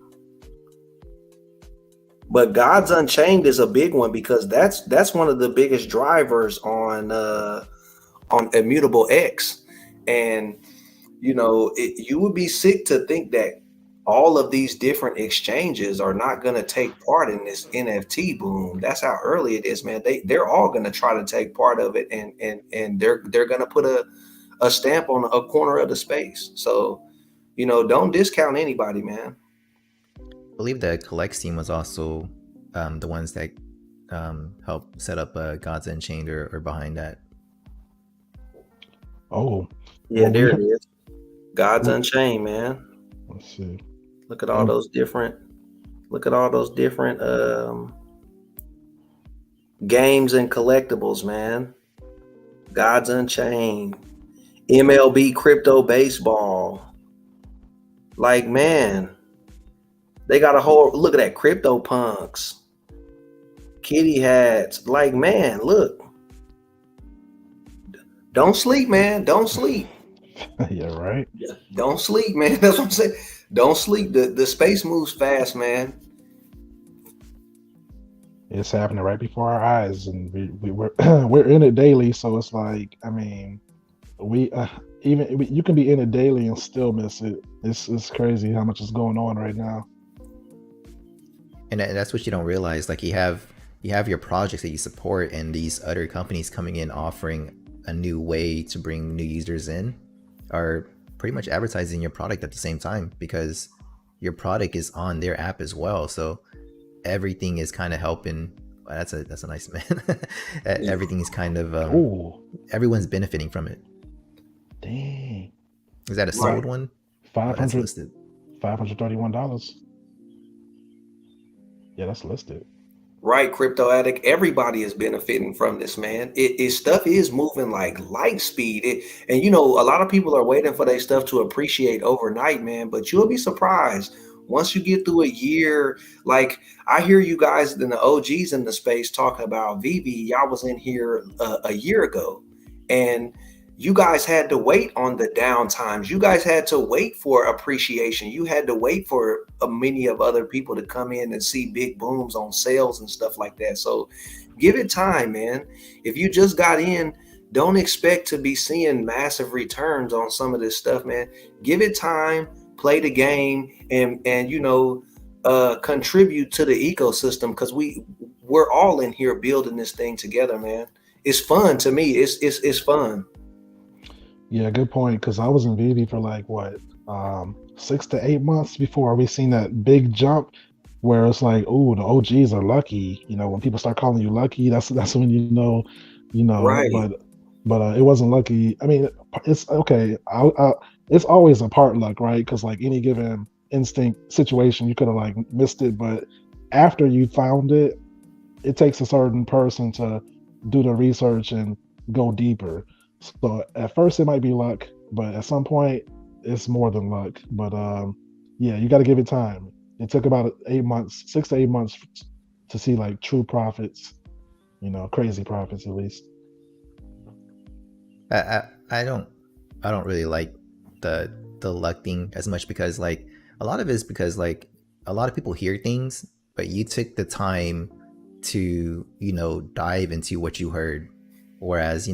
God's Unchained is a big one because that's one of the biggest drivers on Immutable X, and you would be sick to think that all of these different exchanges are not going to take part in this NFT boom. That's how early it is, man. They're all going to try to take part of it, and they're going to put a stamp on a corner of the space. So, don't discount anybody, man. I believe the Collect team was also the ones that helped set up Gods Unchained or behind that. Oh, yeah, there it is. Gods Unchained, man. Let's see. Look at all those different. Look at all those different games and collectibles, man. Gods Unchained, MLB Crypto Baseball. Like, man, they got a whole look at that. Crypto Punks, kitty hats. Like, man, look. Don't sleep, man. Don't sleep. Yeah, right. Don't sleep, man. That's what I'm saying. Don't sleep. The space moves fast, man. It's happening right before our eyes, and we're we're in it daily. So it's like, I mean, you can be in it daily and still miss it. It's crazy how much is going on right now. And that's what you don't realize. Like, you have your projects that you support, and these other companies coming in offering a new way to bring new users in are pretty much advertising your product at the same time, because your product is on their app as well. So everything is kind of helping. Well, that's a nice man. Everything is kind of everyone's benefiting from it. Dang. Is that a sold one? $531. Yeah, that's listed. Right, Crypto Addict. Everybody is benefiting from this, man. It stuff is moving like light speed. And a lot of people are waiting for their stuff to appreciate overnight, man. But you'll be surprised once you get through a year. Like, I hear you guys in the OGs in the space talking about Veve. Y'all was in here a year ago, and you guys had to wait on the down times. You guys had to wait for appreciation. You had to wait for many of other people to come in and see big booms on sales and stuff like that. So give it time, man. If you just got in, don't expect to be seeing massive returns on some of this stuff, man. Give it time, play the game, and contribute to the ecosystem, because we're all in here building this thing together, man. It's fun to me. It's fun. Yeah, good point. Because I was in Veve for like 6 to 8 months before we seen that big jump, where it's like, oh, the OGs are lucky. When people start calling you lucky, that's when you know. Right. But it wasn't lucky. I mean, it's okay. It's always a part luck, right? Because like any given instinct situation, you could have like missed it, but after you found it, it takes a certain person to do the research and go deeper. So at first it might be luck, but at some point it's more than luck. But yeah, you got to give it time. It took about 6 to 8 months to see like true profits, crazy profits at least. I don't really like the luck thing as much, because like a lot of it is because like a lot of people hear things, but you took the time to dive into what you heard, whereas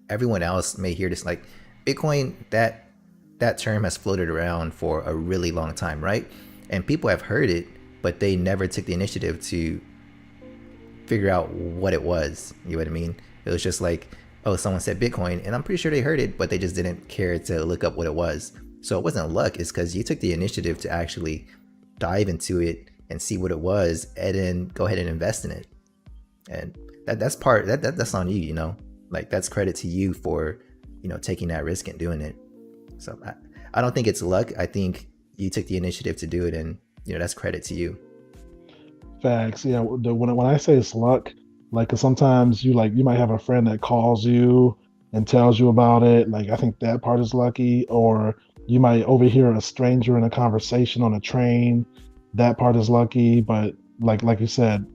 everyone else may hear this, like Bitcoin, that term has floated around for a really long time, right? And people have heard it, but they never took the initiative to figure out what it was. You know what I mean? It was just like, oh, someone said Bitcoin, and I'm pretty sure they heard it, but they just didn't care to look up what it was. So it wasn't luck. It's because you took the initiative to actually dive into it and see what it was, and then go ahead and invest in it. And that's on you, Like that's credit to you for, taking that risk and doing it. So I don't think it's luck. I think you took the initiative to do it, and that's credit to you. Facts. Yeah. When I say it's luck, like 'cause sometimes you might have a friend that calls you and tells you about it. Like I think that part is lucky, or you might overhear a stranger in a conversation on a train. That part is lucky. But like you said,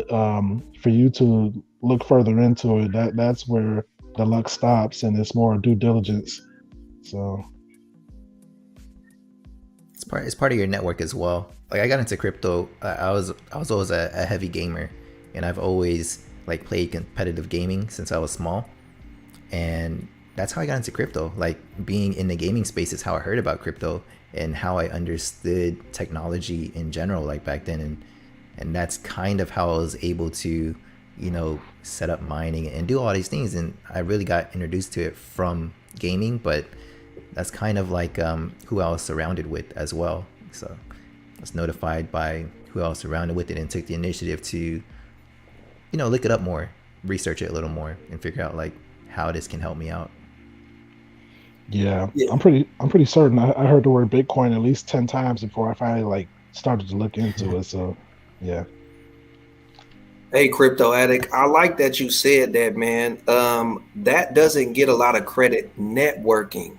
for you to look further into it, that's where the luck stops, and it's more due diligence. So It's part of your network as well. Like I got into crypto. I was always a heavy gamer, and I've always like played competitive gaming since I was small, and that's how I got into crypto. Like being in the gaming space is how I heard about crypto and how I understood technology in general, like back then, and that's kind of how I was able to, set up mining and do all these things. And I really got introduced to it from gaming, but that's kind of like who I was surrounded with as well. So I was notified by who I was surrounded with it and took the initiative to, look it up more, research it a little more, and figure out like how this can help me out. yeah, I'm pretty certain I heard the word Bitcoin at least 10 times before I finally like started to look into it. So yeah. Hey, crypto addict, I like that you said that, man. That doesn't get a lot of credit. Networking,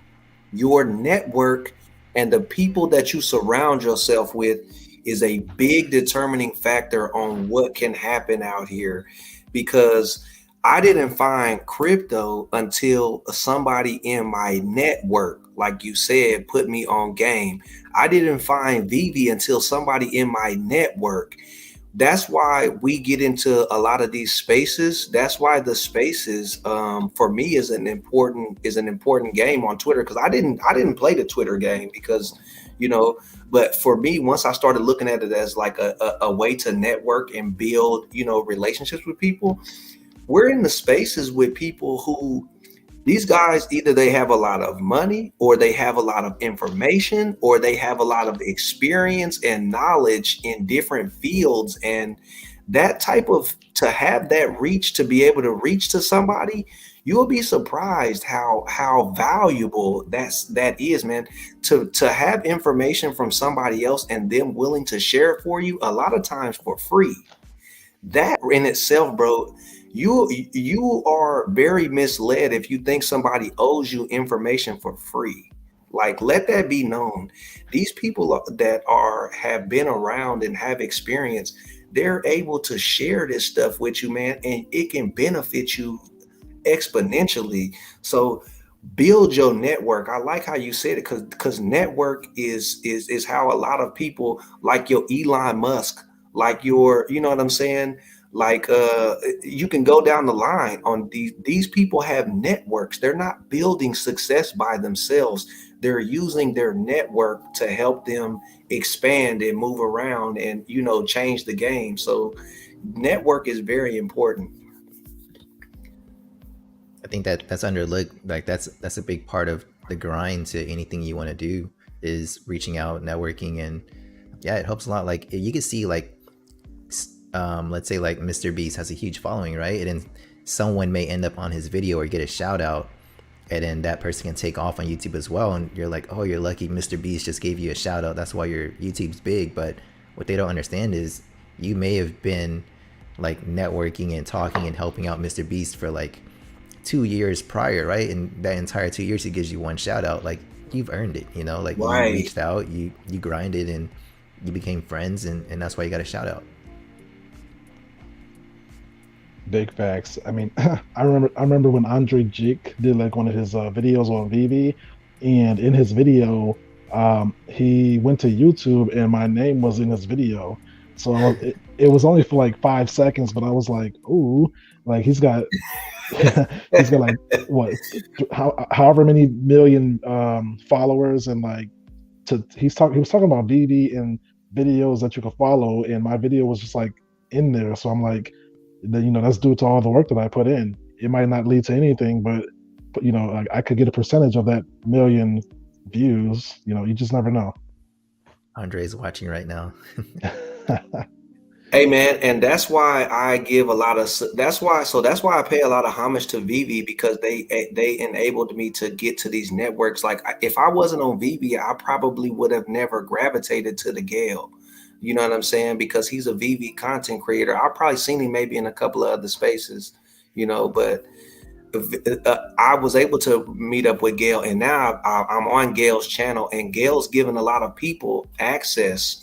your network and the people that you surround yourself with is a big determining factor on what can happen out here. Because I didn't find crypto until somebody in my network, like you said, put me on game. I didn't find Veve until somebody in my network. That's why we get into a lot of these spaces. That's why the spaces for me is an important game on Twitter, because I didn't play the Twitter game because but for me, once I started looking at it as like a way to network and build relationships with people, we're in the spaces with people who, these guys, either they have a lot of money or they have a lot of information or they have a lot of experience and knowledge in different fields. And that type of, to have that reach, to be able to reach to somebody, you'll be surprised how valuable that is, man. To have information from somebody else and them willing to share it for you, a lot of times for free. That in itself, bro, you are very misled if you think somebody owes you information for free. Like, let that be known. These people that have been around and have experience, they're able to share this stuff with you, man, and it can benefit you exponentially. So build your network. I like how you said it, because network is how a lot of people, like your Elon Musk, like your, you know what I'm saying? Like you can go down the line on these people have networks. They're not building success by themselves. They're using their network to help them expand and move around and change the game. So network is very important. I think that's underlooked. Like that's a big part of the grind to anything you want to do, is reaching out, networking, and yeah, it helps a lot. Like you can see like let's say like Mr. Beast has a huge following, right? And then someone may end up on his video or get a shout out, and then that person can take off on YouTube as well. And you're like, oh, you're lucky Mr. Beast just gave you a shout out. That's why your YouTube's big. But what they don't understand is you may have been like networking and talking and helping out Mr. Beast for like 2 years prior, right? And that entire 2 years he gives you one shout out, like you've earned it, like Right. You reached out, you grinded, and you became friends, and that's why you got a shout out. Big facts. I mean, I remember when Andre Jik did like one of his videos on Veve, and in his video, he went to YouTube and my name was in his video. So it was only for like 5 seconds, but I was like, ooh, like he's got he's got like what, however many million followers, and like he was talking about Veve and videos that you could follow, and my video was just like in there. So I'm like, that's due to all the work that I put in. It might not lead to anything, but like I could get a percentage of that million views. You just never know. Andre's watching right now. Hey man, and that's why I give a lot of that's why I pay a lot of homage to Veve, because they enabled me to get to these networks. Like if I wasn't on Veve, I probably would have never gravitated to the Gale. You know what I'm saying? Because he's a Veve content creator. I've probably seen him maybe in a couple of other spaces, but I was able to meet up with Gail, and now I'm on Gail's channel, and Gail's giving a lot of people access,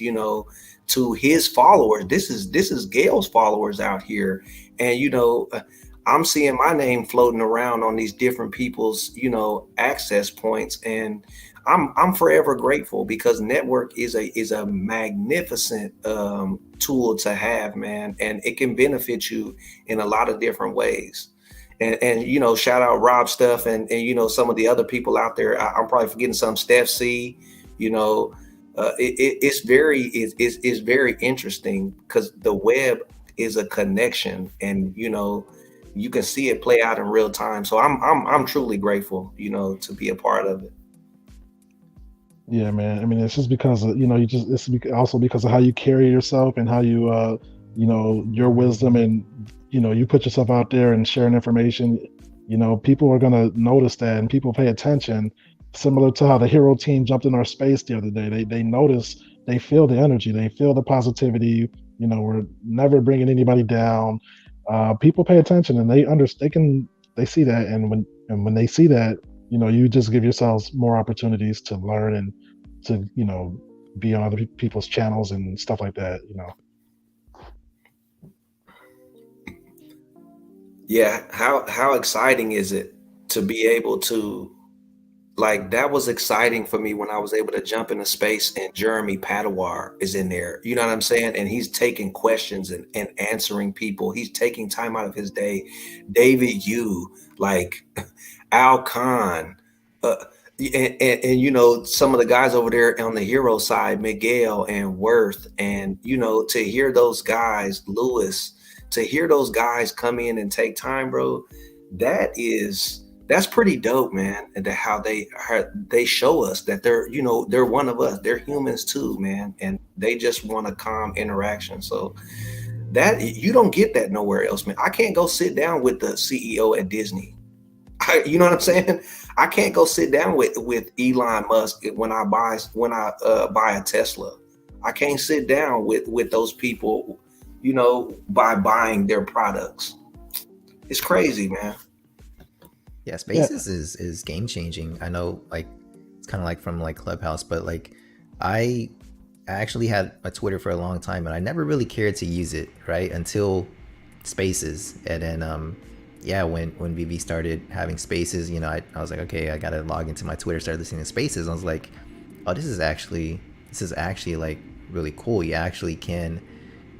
to his followers. This is Gail's followers out here, and I'm seeing my name floating around on these different people's, access points, and I'm forever grateful, because network is a magnificent tool to have, man, and it can benefit you in a lot of different ways. And shout out Rob Stuff and some of the other people out there. I'm probably forgetting some. Steph C, it's very interesting, because the web is a connection, and you can see it play out in real time. So I'm truly grateful, to be a part of it. Yeah, man. I mean, it's just because of, also because of how you carry yourself and how you, your wisdom, and, you put yourself out there and sharing information, people are going to notice that, and people pay attention, similar to how the hero team jumped in our space the other day. They notice, they feel the energy, they feel the positivity, we're never bringing anybody down. People pay attention, and they see that. And when they see that, you just give yourselves more opportunities to learn and to, be on other people's channels and stuff like that, Yeah, how exciting is it to be able to, like, that was exciting for me when I was able to jump into space and Jeremy Padawar is in there. You know what I'm saying? And he's taking questions and answering people. He's taking time out of his day. David Yu, like Al Khan, and some of the guys over there on the hero side, Miguel and Worth, and to hear those guys, Lewis, to hear those guys come in and take time, bro, that's pretty dope, man. And how they show us that they're one of us. They're humans too, man, and they just want a calm interaction. So that you don't get that nowhere else, man. I can't go sit down with the CEO at Disney. You know what I'm saying? I can't go sit down with Elon Musk when I buy a Tesla. I can't sit down with those people, by buying their products. It's crazy, man. Yeah, Spaces is game changing. I know, like, it's kind of like from like Clubhouse, but like I actually had a Twitter for a long time, and I never really cared to use it, right, until Spaces. And then when Veve started having Spaces, I was like, okay, I gotta log into my Twitter, start listening to Spaces. I was like, oh, this is actually like really cool. You actually can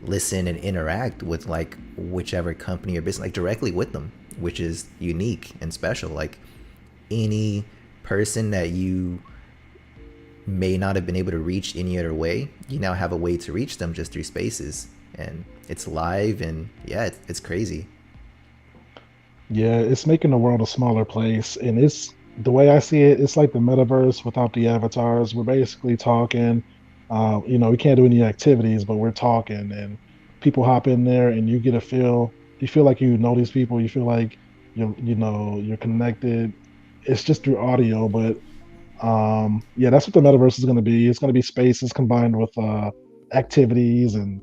listen and interact with like whichever company or business, like directly with them, which is unique and special. Like any person that you may not have been able to reach any other way, you now have a way to reach them just through Spaces, and it's live, and yeah, it's crazy. Yeah, it's making the world a smaller place, and it's the way I see it. It's like the metaverse without the avatars. We're basically talking. We can't do any activities, but we're talking, and people hop in there, and you get a feel. You feel like you know these people. You feel like you're connected. It's just through audio, but yeah, that's what the metaverse is going to be. It's going to be spaces combined with activities, and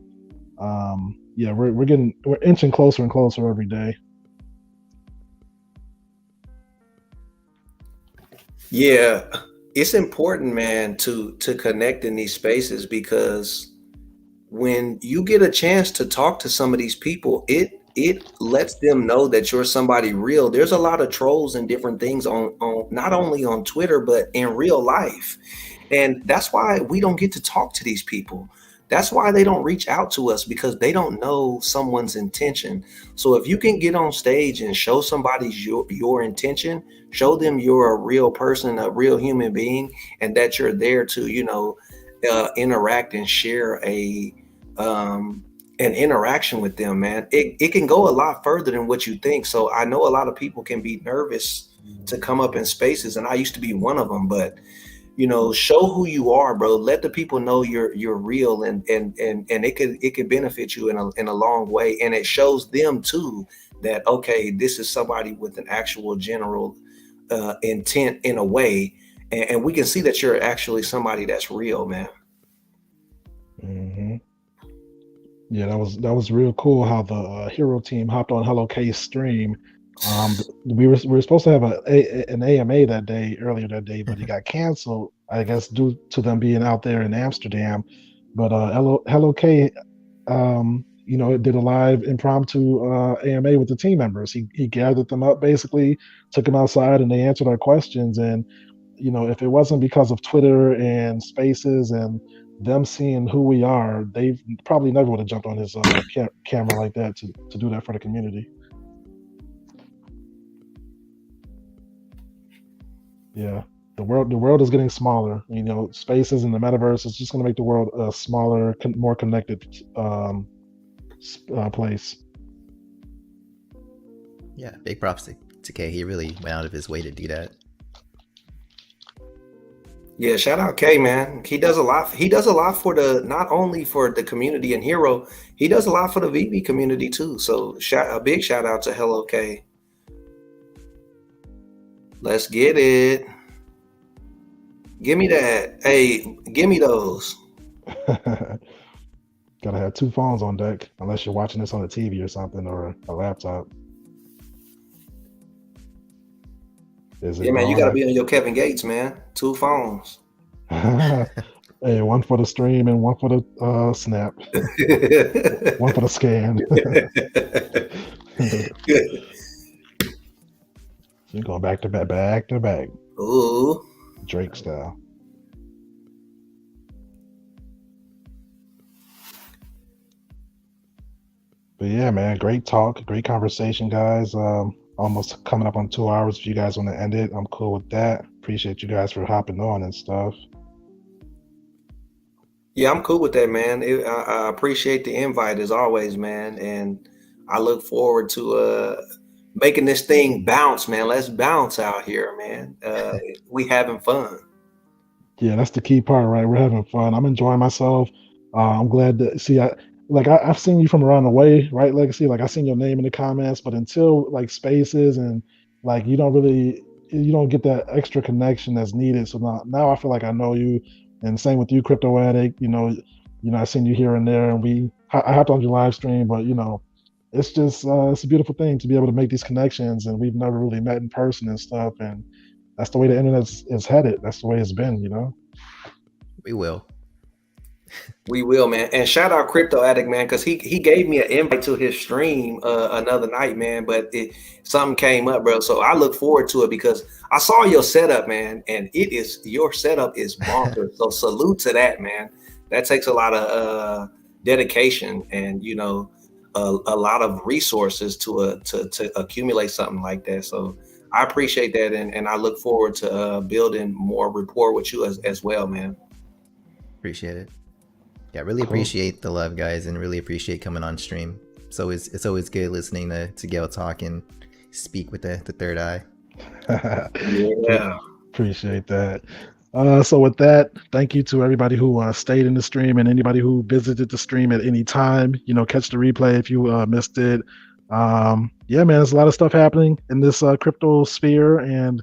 yeah, we're inching closer and closer every day. Yeah, it's important, man, to connect in these spaces, because when you get a chance to talk to some of these people, it lets them know that you're somebody real. There's a lot of trolls and different things on not only on Twitter, but in real life. And that's why we don't get to talk to these people. That's why they don't reach out to us, because they don't know someone's intention. So if you can get on stage and show somebody your intention, show them you're a real person, a real human being, and that you're there to, interact and share an interaction with them, man, it can go a lot further than what you think. So I know a lot of people can be nervous to come up in spaces, and I used to be one of them, but show who you are, bro. Let the people know you're real, and it could benefit you in a long way, and it shows them too that, okay, this is somebody with an actual general intent in a way, and we can see that you're actually somebody that's real, man. Mm-hmm. Yeah, that was real cool how the Hero team hopped on Hello K's stream. We were supposed to have an AMA that day, earlier that day, but it got canceled, I guess, due to them being out there in Amsterdam. But Hello K, it did a live impromptu AMA with the team members. He gathered them up, basically took them outside, and they answered our questions. And if it wasn't because of Twitter and Spaces and them seeing who we are, they probably never would have jumped on his camera like that to do that for the community. Yeah, the world is getting smaller. Spaces and the metaverse is just going to make the world a smaller, more connected place. Yeah, big props to K. He really went out of his way to do that. Yeah, shout out K, man. He does a lot. He does a lot for not only for the community and Hero, he does a lot for the Veve community too. So a big shout out to Hello K. Let's get it. Give me that. Hey, give me those. Gotta have two phones on deck, unless you're watching this on a TV or something, or a laptop. Yeah, man, you gotta be on your Kevin Gates, man. Two phones. Hey, one for the stream and one for the snap. One for the scan. You're going back to back. Ooh. Drake style. But yeah, man, great talk, great conversation, guys. Almost coming up on 2 hours. If you guys want to end it, I'm cool with that. Appreciate you guys for hopping on and stuff. Yeah, I'm cool with that, man. I appreciate the invite as always, man. And I look forward to making this thing bounce, man. Let's bounce out here, man. We having fun. Yeah, that's the key part, right? We're having fun. I'm enjoying myself. I'm glad to see. I've seen you from around the way, right, Legacy? Like, I've seen your name in the comments, but until like Spaces and like you don't get that extra connection that's needed. So now I feel like I know you, and same with you, Crypto Addict. I've seen you here and there, and I hopped on your live stream, but it's just it's a beautiful thing to be able to make these connections, and we've never really met in person and stuff, and that's the way the internet is headed. That's the way it's been, We will. We will, man. And shout out Crypto Addict, man, because he gave me an invite to his stream another night, man, but something came up, bro. So I look forward to it because I saw your setup, man, and your setup is bonkers. So salute to that, man. That takes a lot of dedication and a lot of resources to accumulate something like that. So I appreciate that, and I look forward to building more rapport with you as well, man. Appreciate it. Yeah, really appreciate the love, guys, and really appreciate coming on stream. It's always good listening to Gail talk and speak with the third eye. Yeah, appreciate that. So with that, thank you to everybody who stayed in the stream and anybody who visited the stream at any time. Catch the replay if you missed it. Yeah, man, there's a lot of stuff happening in this crypto sphere, and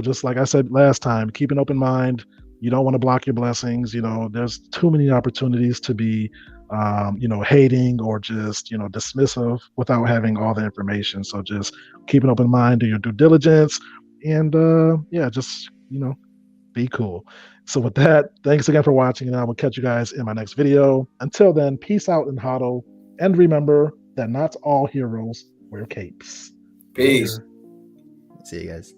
just like I said last time, keep an open mind. You don't want to block your blessings. There's too many opportunities to be, hating or just, dismissive without having all the information. So just keep an open mind, do your due diligence, and just, be cool. So with that, thanks again for watching, and I will catch you guys in my next video. Until then, peace out and hodl, and remember that not all heroes wear capes. Peace. See you guys.